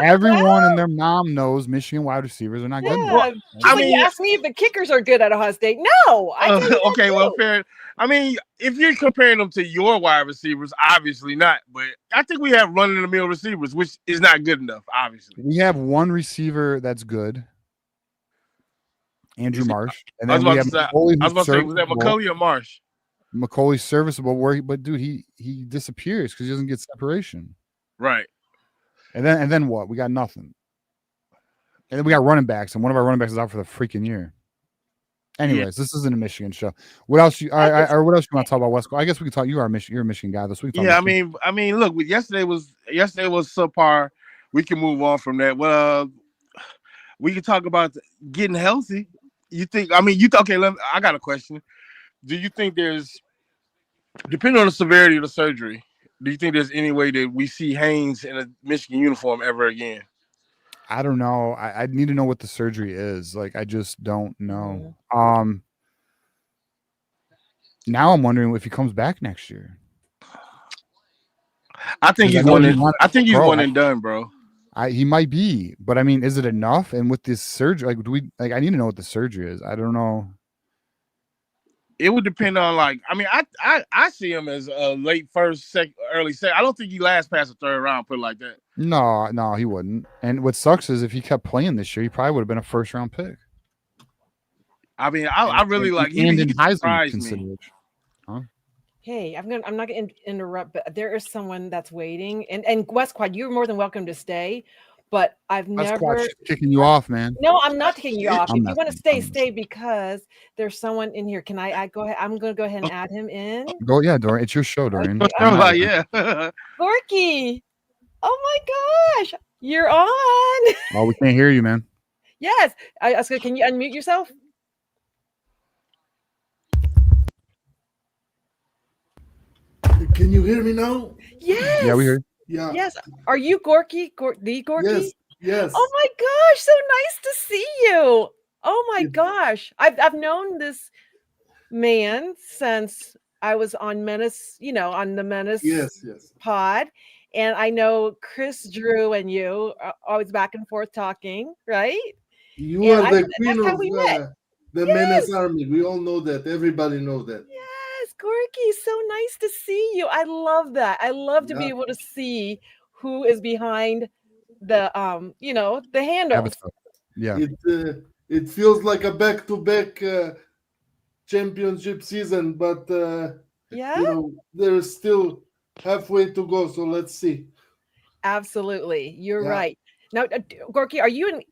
Everyone and their mom knows Michigan wide receivers are not good. Yeah. You asked me if the kickers are good at Ohio State. No. Okay, well, fair. I mean, if you're comparing them to your wide receivers, obviously not. But I think we have run-of-the-mill receivers, which is not good enough, obviously. We have one receiver that's good, Andrew Marsh. And then I was about to say, was that McCulley or Marsh? McCulley's serviceable, but dude, he disappears because he doesn't get separation. Right. And then what? We got nothing. And then we got running backs, and one of our running backs is out for the freaking year. Anyways, This isn't a Michigan show. What else you want to talk about, West Coast? I guess we can talk. You're a Michigan guy this week. Yeah, I mean, look, yesterday was subpar. We can move on from that. Well, we can talk about getting healthy. You think? I mean, okay? I got a question. Do you think depending on the severity of the surgery, do you think there's any way that we see Haynes in a Michigan uniform ever again? I don't know. I need to know what the surgery is. Like, I just don't know. Now I'm wondering if he comes back next year. I think he's one and done, bro. He might be, but I mean, is it enough? And with this surgery, like, I need to know what the surgery is. I don't know. It would depend on, like, I mean, I see him as a late first, early second. I don't think he lasts past the third round, put it like that. No, he wouldn't. And what sucks is if he kept playing this year, he probably would have been a first round pick. I mean, I really like him. He surprised me. Huh? Hey, I'm not gonna interrupt, but there is someone that's waiting. And West Quad, you're more than welcome to stay. But I've never kicking you off, man. No, I'm not kicking you off. If you want to stay because there's someone in here. Can I go ahead? I'm going to go ahead and add him in. Yeah, Dorian. It's your show, Dorian. Yeah. Gorky. Oh my gosh. You're on. Oh, we can't hear you, man. Yes. Can you unmute yourself? Can you hear me now? Yes. Yeah, we hear. Yeah. Yes. Are you Gorky? The Gorky? Yes. Yes. Oh my gosh, so nice to see you. Oh my It- gosh. I've known this man since I was on Menace, on the Menace Yes. Yes. pod. And I know Chris, Drew, and you are always back and forth talking, right? You And are the queen that's how of we met. the Menace Army. We all know that. Everybody knows that. Yes, Gorky, so nice to see you. I love that. I love to be Yeah. able to see who is behind the the handles. Avatar. Yeah. It feels like a back-to-back championship season, but Yeah, there's still halfway to go. So let's see. absolutely. You're Yeah. right. Now, Gorky,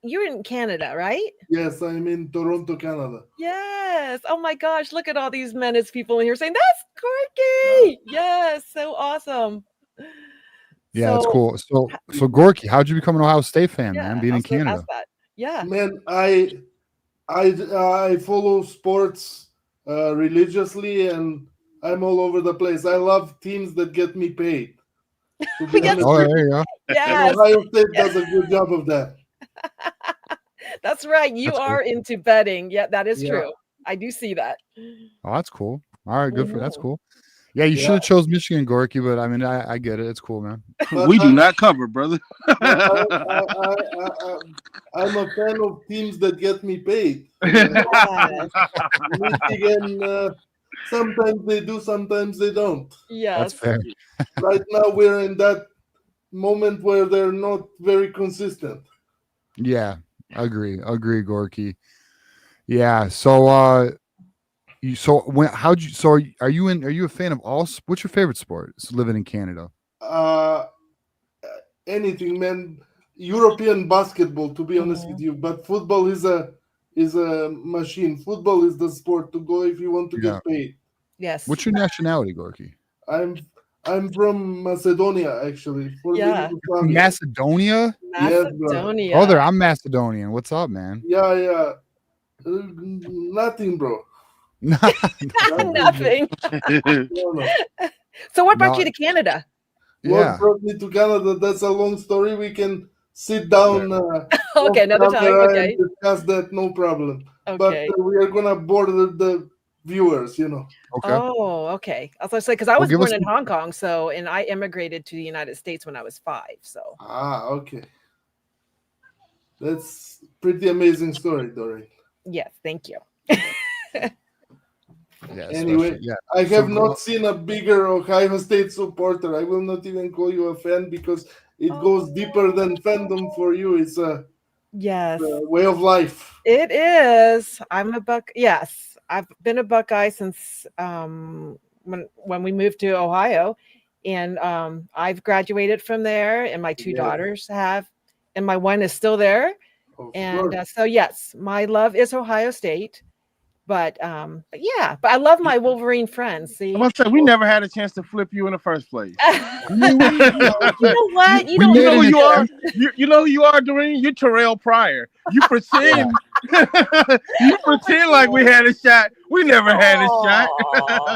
you're in Canada, right? Yes, I'm in Toronto, Canada. Yes. Oh my gosh, look at all these Menace people in here saying that's Gorky. Yes, so awesome. Yeah, it's So, cool. So Gorky, how'd you become an Ohio State fan, man? yeah, Being I in was going to ask Canada. that. Yeah. Man, I follow sports religiously, and I'm all over the place. I love teams that get me paid. To be Yes. honest, Oh, with there you. you go. And Yes. Ohio State does a good job of that. That's right. You That's cool. are into betting. Yeah, that is Yeah. true. I do see that. Oh, that's cool. All right, good for that's Mhm. cool. Yeah, you Yeah. should have chose Michigan, Gorky, but I mean, I get it. It's cool, man. But We do not cover, brother. I'm a fan of teams that get me paid. Yes. Michigan, sometimes they do, sometimes they don't. That's Yes. fair. Right now, we're in that moment where they're not very consistent. Yeah, agree, Gorky. Yeah. So are you a fan of what's your favorite sport? Living in Canada. Anything, man. European basketball, to be honest with you, but football is a machine. Football is the sport to go if you want to Yeah. get paid. Yes. What's your nationality, Gorky? I'm from Macedonia, actually. Former Yeah. Yugoslavia. Macedonia? Yes, bro. Macedonia. Brother, I'm Macedonian. What's up, man? Yeah. Nothing, bro. Nothing. No. So what brought No. you to Canada? What Yeah. brought me to Canada? That's a long story. We can sit down Okay, another time. Okay. and discuss that, no problem. But Okay. we are gonna border the viewers, Okay. Oh, okay. I was going to say, because I Well, was give us born in some- Hong Kong, and I immigrated to the United States when I was 5. So, Okay. That's pretty amazing story, Doreen. yes, thank you. Yeah, Anyway, especially- yeah. I have So, not seen a bigger Ohio State supporter. I will not even call you a fan because it goes deeper than fandom for you. It's a Yes, way of life. it is. I'm a Buck. Yes, I've been a Buckeye since when we moved to Ohio, and I've graduated from there, and my 2 Yeah. daughters have, and my one is still there. Of And course. so yes, my love is Ohio State, but yeah, but I love my Wolverine friends. See, I must say, we never had a chance to flip you in the first place. you know what? You We don't You made know an who you are. attempt. You know who you are, Doreen. You're Terrell Pryor. You pretend. You pretend like we had a shot. We never had a shot.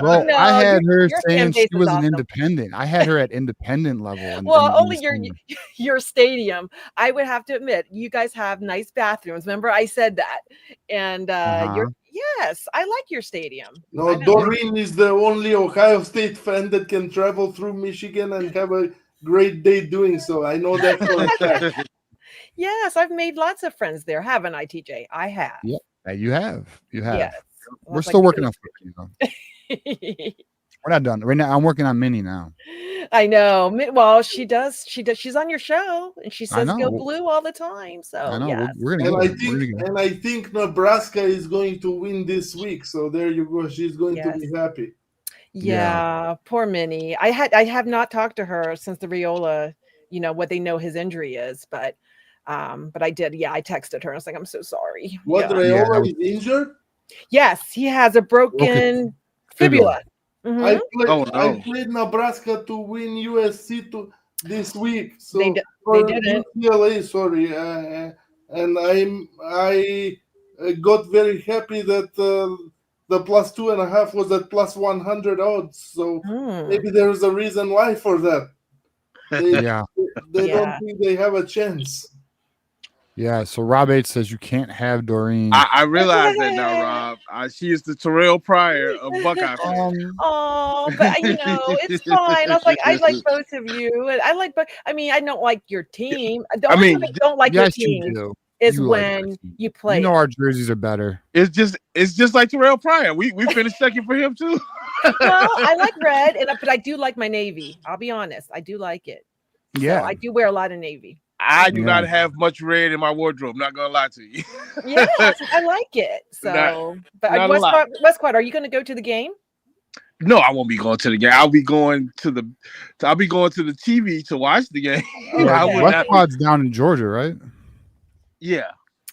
Bro, No, I had her your fan saying base she is was an awesome. independent. I had her at independent level. Well, only this your thing. your stadium. I would have to admit, you guys have nice bathrooms. Remember, I said that, and Uh-huh. yes, I like your stadium. I No, know. Doreen is the only Ohio State fan that can travel through Michigan and have a great day doing so. I know that for a fact. Yes, I've made lots of friends there, haven't I, TJ? I have. Yep. You have. Yes. We're still working on flipping, though. We're not done right now. I'm working on Minnie now. I know. Well, she does. She's on your show, and she I says "Go know. Blue" all the time. So I know. yeah. We're gonna And get I it. We're think gonna get it. Nebraska is going to win this week. So there you go. She's going to be happy. Yeah, poor Minnie. I have not talked to her since the Riola, what they know his injury is, but I did. Yeah, I texted her. I was like, I'm so sorry. What, Yeah. Rayola is injured? Yes, he has a broken fibula. Mhm. I played Nebraska to win USC this week. So They didn't. UCLA, sorry, and I got very happy that the plus 2.5 was at plus 100 odds. So maybe there is a reason why for that. They don't think they have a chance. Yeah, so Rob H says you can't have Doreen. I realize that now, Rob. She is the Terrell Pryor of Buckeye fans. Oh, but it's fine. I was like, I like both of you, and I like, but I mean, I don't like your team. The only time I don't like your team is when you play. You know, our jerseys are better. It's just like Terrell Pryor. We finished second for him too. Well, I like red, but I do like my navy. I'll be honest, I do like it. Yeah, so I do wear a lot of navy. I do not have much red in my wardrobe. Not gonna lie to you. Yeah, I like it. So, but Westcott, are you going to go to the game? No, I won't be going to the game. I'll be going to the TV to watch the game. Westcott's down in Georgia, right? Yeah.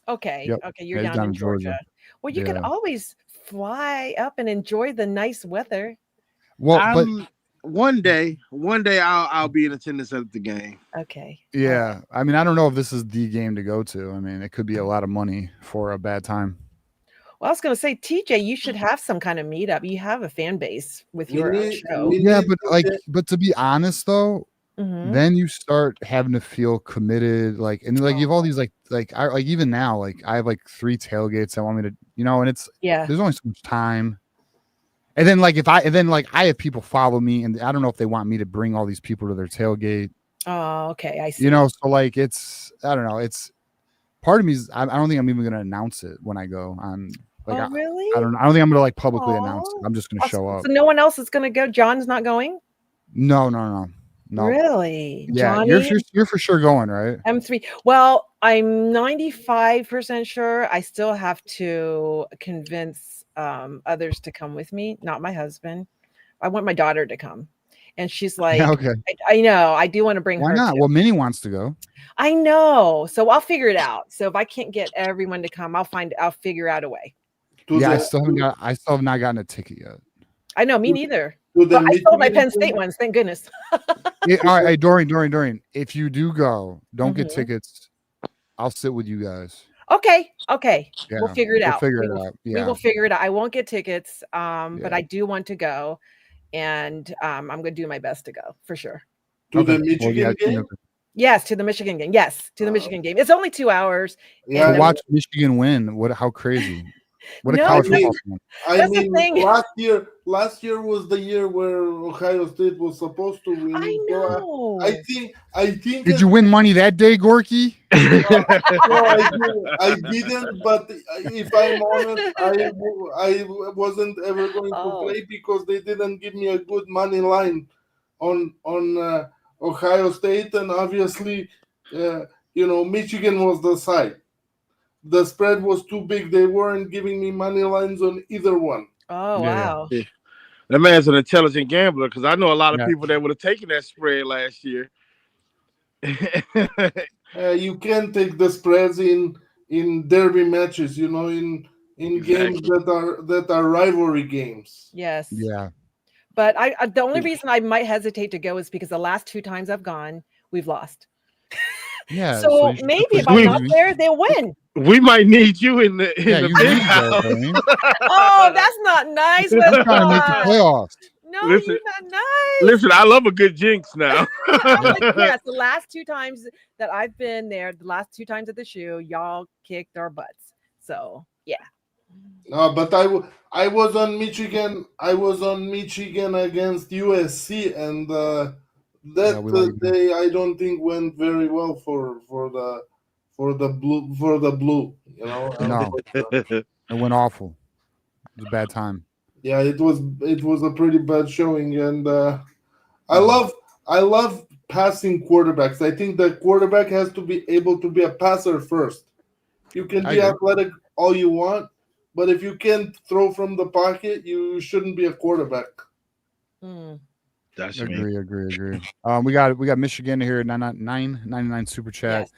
Okay. Yep. Okay, you're down in Georgia. Well, you can always fly up and enjoy the nice weather. Well, but one day I'll be in attendance at the game. Okay. Yeah. I mean, I don't know if this is the game to go to. I mean, it could be a lot of money for a bad time. Well, I was going to say, TJ, you should have some kind of meetup. You have a fan base with your own show. Yeah, but to be honest though, then you start having to feel committed. You have all these even now, I have 3 tailgates that want me to, and it's there's only so much time. And then I have people follow me, and I don't know if they want me to bring all these people to their tailgate. Oh, okay, I see. So it's, I don't know, it's part of me is I don't think I'm even going to announce it when I go on. Really? I don't think I'm going to publicly announce it. I'm just going to show up. So no one else is going to go. John's not going. No. Really? Yeah, Johnny? You're for sure going, right? M3. Well, I'm 95% sure. I still have to convince others to come with me, not my husband. I want my daughter to come, and she's like, okay. I know. I do want to bring her. Why not? Too. Well, Minnie wants to go. I know. So I'll figure it out. So if I can't get everyone to come, I'll figure out a way. I still have not gotten a ticket yet. I know, me neither. But I sold my Penn State ones, thank goodness. All right, hey, Dorian. If you do go, don't get tickets. I'll sit with you guys. Okay. Yeah, we'll figure it out. Yeah. We will figure it out. I won't get tickets, but I do want to go, and I'm going to do my best to go for sure. To the Michigan game? Yes, to the Michigan game. Yes, to the Michigan game. It's only 2 hours. Yeah, to watch Michigan win. How crazy! What a college football fan. I mean, last year was the year where Ohio State was supposed to win. I know. I think. Did you win money that day, Gorky? No, I didn't. But if I'm honest, I wasn't ever going to play because they didn't give me a good money line on Ohio State, and obviously, Michigan was the side. The spread was too big. They weren't giving me money lines on either one. Oh, wow. Yeah. That man's an intelligent gambler, because I know a lot of people that would have taken that spread last year. You can take the spreads in derby matches, in games that are rivalry games. Yes. Yeah. But the only reason I might hesitate to go is because the last 2 times I've gone, we've lost. Yeah. So maybe if I'm not there, they'll win. We might need you in the big house. Oh, that's not nice. I'm trying to make the playoffs. No, you're not nice. Listen, I love a good jinx now. The last 2 times that I've been there, the last 2 times at the shoe, y'all kicked our butts. So yeah. No, but I was on Michigan. I was on Michigan against USC, and that day I don't think went very well for the blue. No, it went awful. It was a bad time. Yeah, it was a pretty bad showing, and I love passing quarterbacks. I think the quarterback has to be able to be a passer first. You can be athletic all you want, but if you can't throw from the pocket, you shouldn't be a quarterback. That's agree. We got Michigan here at 999 super chat. Yes.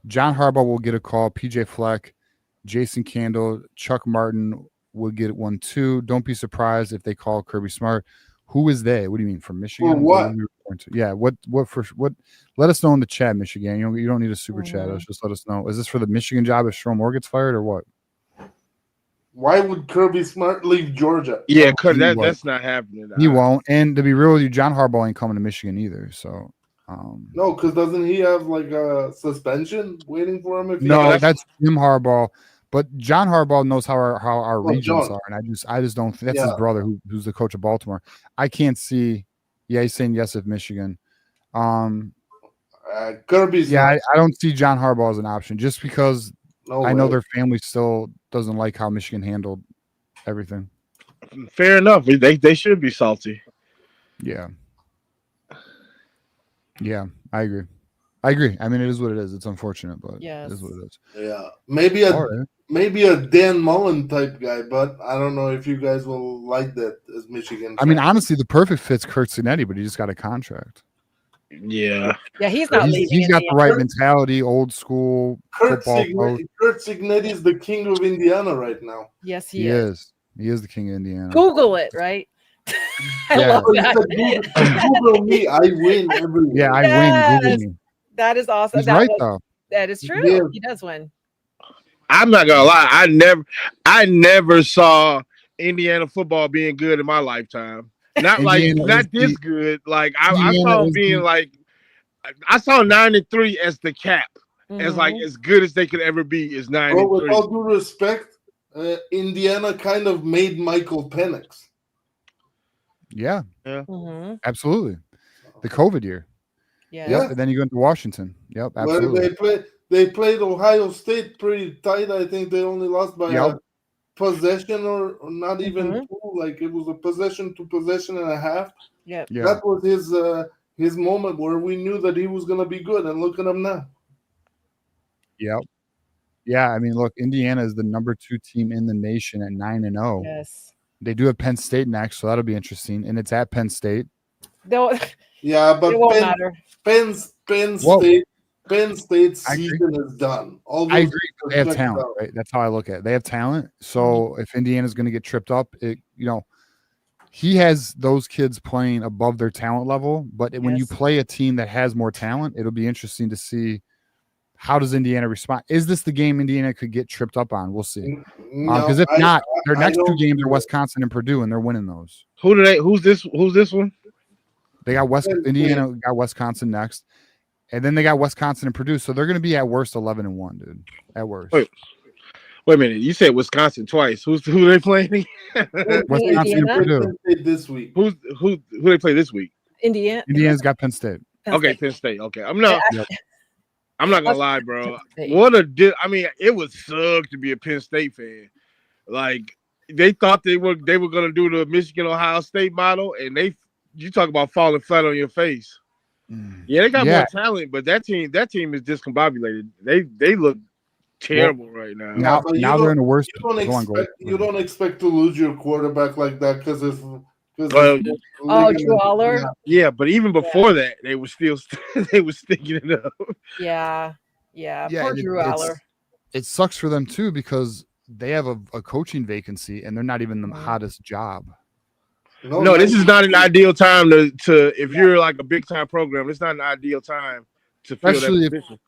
John Harbaugh will get a call. PJ Fleck, Jason Candle, Chuck Martin will get one too. Don't be surprised if they call Kirby Smart. Who is they? What do you mean, from Michigan? For what? Yeah, what? Let us know in the chat, Michigan. You don't need a super chat. Just let us know. Is this for the Michigan job if Sherrone Moore gets fired or what? Why would Kirby Smart leave Georgia? Yeah, because that's not happening. He won't. And to be real with you, John Harbaugh ain't coming to Michigan either. So, no, because doesn't he have like a suspension waiting for him? If he that's Jim Harbaugh. But John Harbaugh knows how our regions are, and I just don't. That's his brother who's the coach of Baltimore. I can't see. Yeah, he's saying yes if Michigan. Kirby's. Yeah, I don't see John Harbaugh as an option just because I know their family still doesn't like how Michigan handled everything. Fair enough. They should be salty. Yeah. Yeah, I agree. I mean, it is what it is. It's unfortunate, but it is what it is. Yeah, maybe a Dan Mullen type guy, but I don't know if you guys will like that as Michigan fans. I mean, honestly, the perfect fit's Kurt Cinetti, but he just got a contract. Yeah. Yeah, he's not leaving. He's got the right mentality, old school football coach. Kurt Cinetti is the king of Indiana right now. Yes, he is. He is the king of Indiana. Google it, right? Yeah. Google me. I win every Yeah, I win. Google me. That is awesome. He's right, though. That is true. Yeah. He does win. I'm not gonna lie. I never saw Indiana football being good in my lifetime. Not this good. Like I saw them being like, I saw 9-3 as the cap, as like as good as they could ever be. Is 9-3. With all due respect, Indiana kind of made Michael Penix. Yeah. Absolutely. The COVID year. Yeah. Yep. And then you go into Washington. Yep. Absolutely. Well, they played Ohio State pretty tight. I think they only lost by a possession or not even two. Like it was a possession to possession and a half. Yeah. That was his moment where we knew that he was going to be good. And look at him now. Yep. Yeah. I mean, look, Indiana is the number 2 team in the nation at 9-0. Yes. They do have Penn State next, so that'll be interesting. And it's at Penn State. Yeah, but it won't matter. Penn State's season is done. I agree. They have talent, right? That's how I look at it. They have talent. So if Indiana's going to get tripped up, he has those kids playing above their talent level. But when you play a team that has more talent, it'll be interesting to see how does Indiana respond. Is this the game Indiana could get tripped up on? We'll see. Because if not, their next 2 games are Wisconsin and Purdue, and they're winning those. Who's this one? They got Indiana got Wisconsin next, and then they got Wisconsin and Purdue. So they're going to be at worst 11-1, dude. At worst. Wait a minute. You said Wisconsin twice. Who they playing? Wisconsin and Purdue this week. Who they play this week? Indiana. Indiana's got Penn State. Penn State. Okay, I'm not gonna lie, bro. It would suck to be a Penn State fan. Like they thought they were gonna do the Michigan Ohio State model, and you talk about falling flat on your face. Yeah, they got more talent, but that team is discombobulated. They look terrible right now. Now they're in the worst. You don't expect to lose your quarterback like that because Drew Aller. Yeah, but even before that, they were still sticking it up. Yeah. Poor Drew Aller. It sucks for them too because they have a coaching vacancy and they're not even the hottest job. No, this is not an ideal time to if you're like a big time program. It's not an ideal time to fill that position.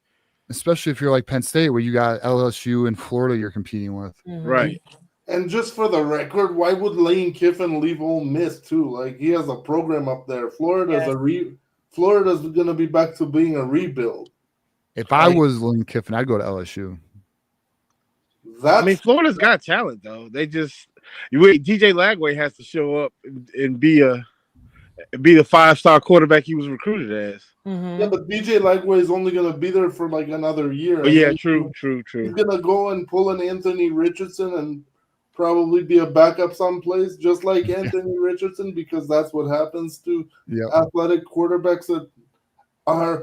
Especially if you're like Penn State, where you got LSU and Florida you're competing with. Right. And just for the record, why would Lane Kiffin leave Ole Miss too? Like he has a program up there. Florida's going to be back to being a rebuild. If I was Lane Kiffin, I'd go to LSU. Florida's got talent though. They just DJ Lagway has to show up and be the 5-star quarterback he was recruited as. Yeah, but DJ Lagway is only going to be there for like another year. But yeah, true. He's going to go and pull an Anthony Richardson and probably be a backup someplace, just like Anthony Richardson, because that's what happens to athletic quarterbacks that are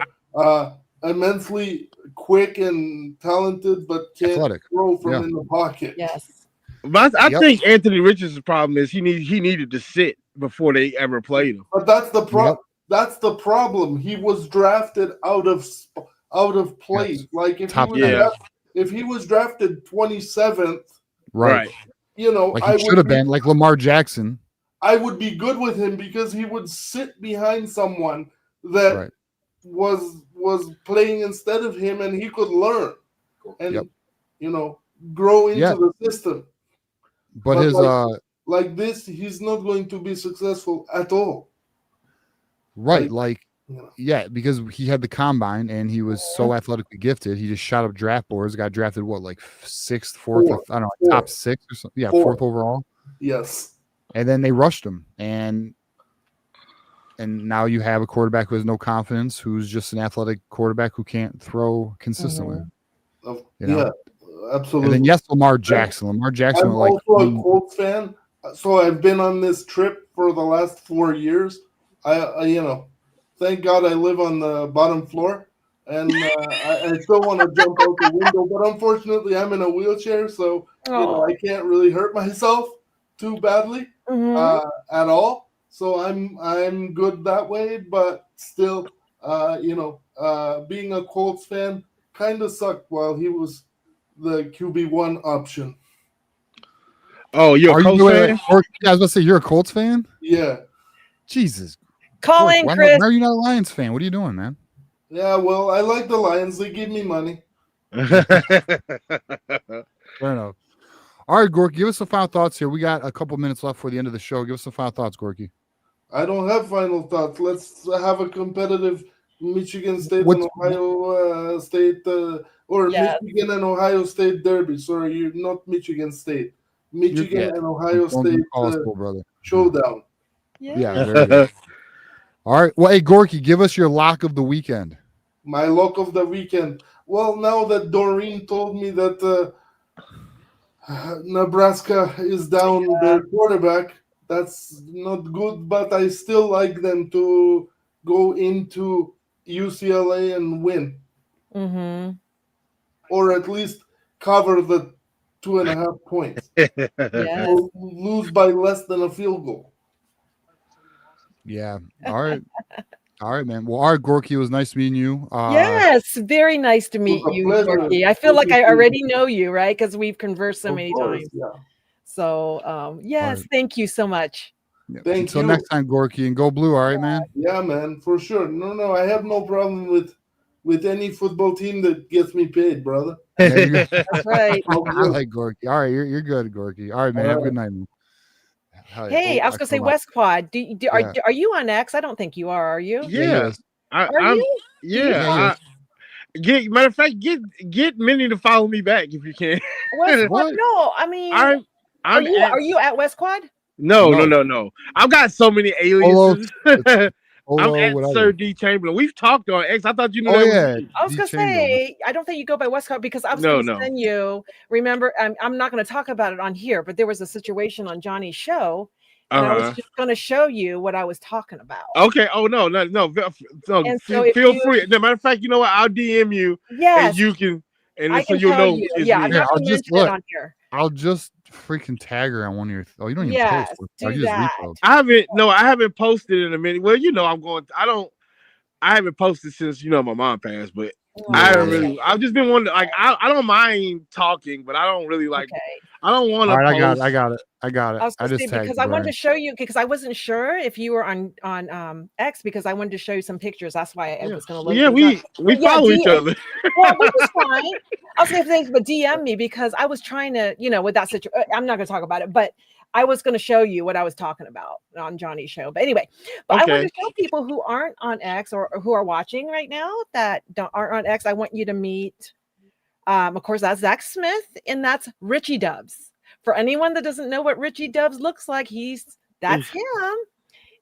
immensely quick and talented, but can't throw from in the pocket. Yes. But I think Anthony Richardson's problem is he needed to sit before they ever played him. But that's the problem. That's the problem. He was drafted out of place. Yes. Like if he was drafted 27th, right? Like he should have been like Lamar Jackson. I would be good with him because he would sit behind someone that was playing instead of him, and he could learn and grow into the system. But his like this, he's not going to be successful at all. Right, yeah, because he had the combine and he was so athletically gifted. He just shot up draft boards, got drafted like 6th, 4th, or, I don't know, top 6 or something. Yeah, 4th overall. Yes. And then they rushed him, and now you have a quarterback who has no confidence, who's just an athletic quarterback who can't throw consistently. Yeah, absolutely. And then yes, Lamar Jackson. Lamar Jackson. I'm also a Colts fan, so I've been on this trip for the last 4 years. I thank God I live on the bottom floor, and I still want to jump out the window, but unfortunately I'm in a wheelchair, so I can't really hurt myself too badly at all. So I'm good that way, but still, being a Colts fan kind of sucked while he was the QB1 option. Oh, you're a Colts fan? I was going to say you're a Colts fan? Yeah. Jesus. Call in, Chris. Why are you not a Lions fan? What are you doing, man? Yeah, well, I like the Lions. They give me money. Fair enough. All right, Gorky, give us some final thoughts here. We got a couple minutes left for the end of the show. Give us some final thoughts, Gorky. I don't have final thoughts. Let's have a competitive Michigan State and Ohio State, or Michigan and Ohio State derby. Sorry, you're not Michigan State. Michigan and Ohio State showdown. Yeah, very good. All right. Well, hey, Gorky, give us your lock of the weekend. My lock of the weekend. Well, now that Doreen told me that Nebraska is down their quarterback, that's not good, but I still like them to go into UCLA and win. Or at least cover the 2.5 points. Or lose by less than a field goal. Yeah. All right. All right, man. Well, all right, Gorky, it was nice meeting you. Yes, very nice to meet you, Gorky. I feel like I already know you, right? Because we've conversed so many times. Yeah. So, yes, thank you so much. Yeah. Until next time, Gorky, and go blue. All right, man. Yeah, man, for sure. No, I have no problem with any football team that gets me paid, brother. That's right. I like Gorky. All right, you're good, Gorky. All right, man. Have a good night, man. Hey, I was gonna say West Quad. Are you on X? I don't think you are you? Yeah. Are you? Yeah. Matter of fact, get Minnie to follow me back if you can. West Quad? No, I mean, are you at West Quad? No. I've got so many aliases. I'm at Sir D Chamberlain. We've talked on X. I thought you knew that. I was gonna say I don't think you go by West Quad because I was gonna send you. Remember, I'm not gonna talk about it on here, but there was a situation on Johnny's show, and I was just gonna show you what I was talking about. Okay. Oh no. Feel free. As a matter of fact, you know what? I'll DM you. Yes. And you can. And so you'll know. I'll just look on here. I'll just freaking tag her on one of your. Oh, you don't even post. Do that. I haven't posted in a minute. Well, I haven't posted since my mom passed, but I haven't really. I've just been wondering. Like I don't mind talking, but I don't really like. Okay. I don't want to. All right, I got it. I just tagged because I wanted to show you because I wasn't sure if you were on X because I wanted to show you some pictures. That's why I was going to look. Yeah, we follow each other. Well, which is fine. I was going to say, but DM me because I was trying to, with that situation. I'm not going to talk about it, but I was going to show you what I was talking about on Johnny's show. But anyway, I want to show people who aren't on X or who are watching right now that aren't on X. I want you to meet, of course, that's Zach Smith, and that's Richie Dubs. For anyone that doesn't know what Richie Dubs looks like, that's him,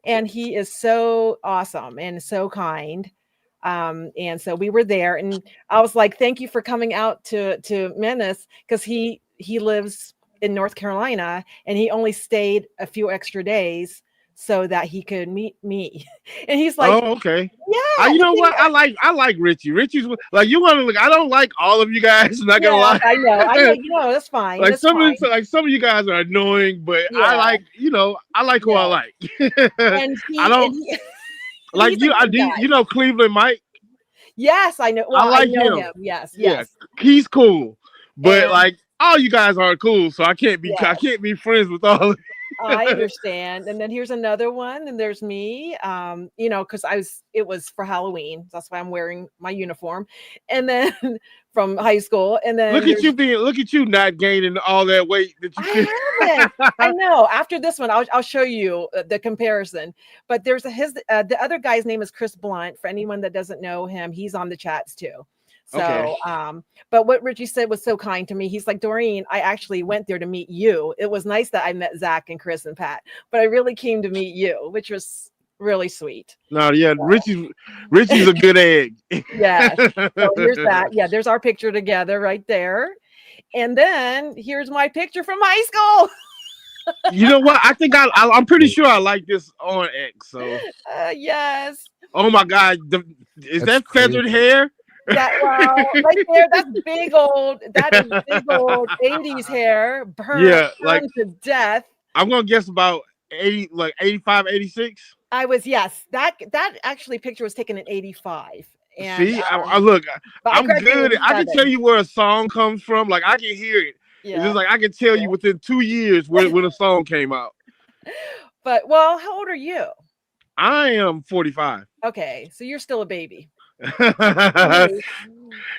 and he is so awesome and so kind. And so we were there, and I was like, "Thank you for coming out to Menace," because he lives in North Carolina, and he only stayed a few extra days so that he could meet me. And he's like, "Oh, okay, yeah." You know what? I like Richie. Richie's like you want to look. I don't like all of you guys. I'm not gonna lie. I know. That's fine. Like some of you guys are annoying, but I like who I like. And I don't like you. You know Cleveland Mike. Yes, I know. Well, I know him. Yes. He's cool, but like all you guys aren't cool, so I can't be friends with all of you. I understand. And then here's another one, and there's me. Because it was for Halloween. That's why I'm wearing my uniform. And then from high school. And then Look at you not gaining all that weight that you could. I haven't. I know. After this one, I'll show you the comparison. But there's the other guy's name is Chris Blunt. For anyone that doesn't know him, he's on the chats too. So, Okay. But what Richie said was so kind to me. He's like, Doreen, I actually went there to meet you. It was nice that I met Zach and Chris and Pat, but I really came to meet you, which was really sweet. No, yeah, Richie's a good egg. Yeah. So here's that. Yeah, there's our picture together right there. And then here's my picture from high school. You know what? I think I'm pretty sure I like this on X. So yes. oh my God, is that feathered hair? Yeah, well, right there, that's big old. That is big old 80s hair, burned to death. I'm gonna guess about 80, like 85, 86. Yes. That actually picture was taken in 85. And see, I look, I'm good. I can tell you where a song comes from. Like I can hear it. Yeah. It's just like I can tell you within 2 years when a song came out. But well, how old are you? I am 45. Okay, so you're still a baby.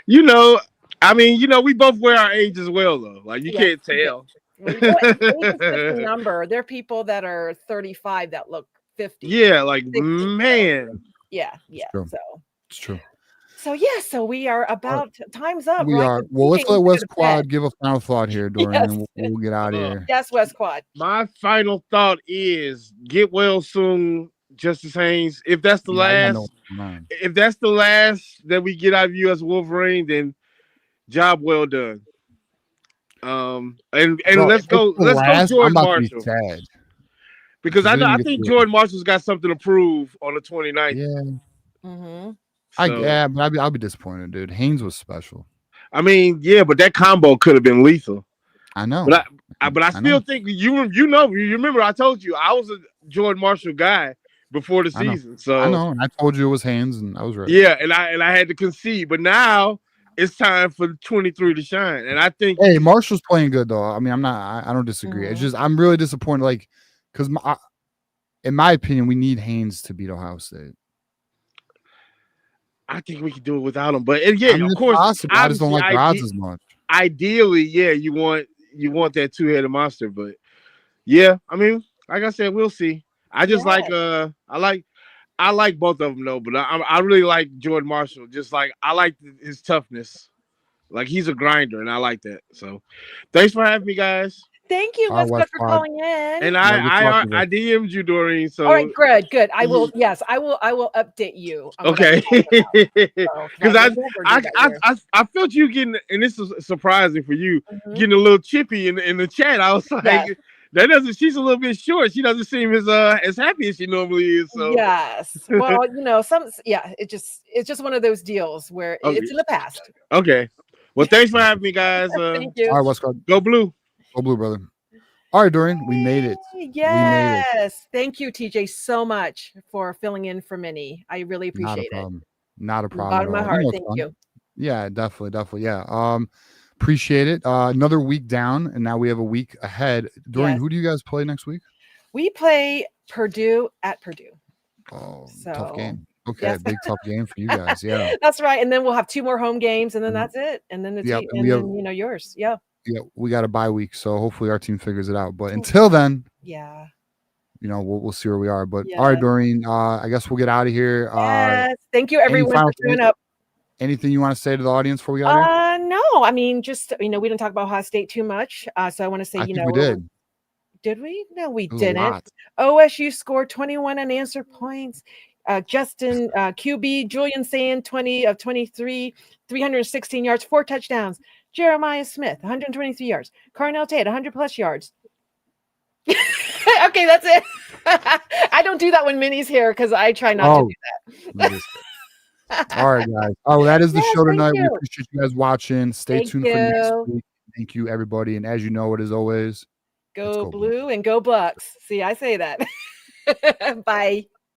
You know, I mean, we both wear our age as well, though. Like you can't tell. Well, age is just a number. There are people that are 35 that look 50. Yeah, like 60, man. Yeah. True. So it's true. So we are about time's up. We are. Well, let's let West Quad give a final thought here, Dorian, and we'll get out of here. Yes, West Quad. My final thought is get well soon, Justice Haynes. If that's the last that we get out of you as Wolverine, then job well done. And let's go Jordan Marshall. Because I think Jordan Marshall's got something to prove on the 29th. Yeah. Mm-hmm. But I'll be disappointed, dude. Haynes was special. I mean, yeah, but that combo could have been lethal. I know. But I still think you remember I told you I was a Jordan Marshall guy before the season. So I know, and I told you it was Haynes, and I was right. Yeah, and I had to concede, but now it's time for 23 to shine. And I think Marshall's playing good though. I mean, I don't disagree. It's just I'm really disappointed, like, because in my opinion, we need Haynes to beat Ohio State. I think we can do it without him, but of course, possible. I just don't like the odds as much. Ideally, yeah, you want that two-headed monster, but yeah, I mean, like I said, we'll see. I just like I like both of them though, but I really like Jordan Marshall. Just like I like his toughness, like he's a grinder, and I like that. So, thanks for having me, guys. Thank you, West Quad, for calling in. And I DM'd you, Doreen. So all right, good. I will. Yes, I will update you. Okay. Because I felt you getting, and this is surprising for you, getting a little chippy in the chat. I was like, she's a little bit short. She doesn't seem as happy as she normally is. So yes. Well, it's just one of those deals where it's in the past. Okay. Well, thanks for having me, guys. Thank you. All right, West Quad. Go Blue. Go Blue, brother. All right, Dorian, we made it. Yes. Thank you, TJ, so much for filling in for Minnie. I really appreciate it. Not a problem. Bottom of my heart. Thank you. Yeah, definitely. Yeah. Appreciate it. Another week down, and now we have a week ahead. Dorian, who do you guys play next week? We play Purdue at Purdue. Oh, tough game. Okay, big tough game for you guys. Yeah. That's right. And then we'll have 2 more home games, and then that's it. And then yours. Yeah. Yeah, we got a bye week, so hopefully our team figures it out. But until then, we'll see where we are. But all right, Doreen, I guess we'll get out of here. Yes. Thank you, everyone, for showing up. Anything you want to say to the audience before we got here? No, I mean, just we didn't talk about Ohio State too much, so I want to say, we did. Did we? No, we didn't. OSU scored 21 unanswered points. Justin QB Julian Sand 20 of 23, 316 yards, 4 touchdowns. Jeremiah Smith 123 yards. Carnell Tate 100+ yards. Okay, that's it. I don't do that when Minnie's here because I try not to do that. All right, guys. That is the show tonight. We appreciate you guys watching. Stay tuned for next week. Thank you, everybody. And as you know, it is always go Blue and go Bucks. See, I say that. Bye.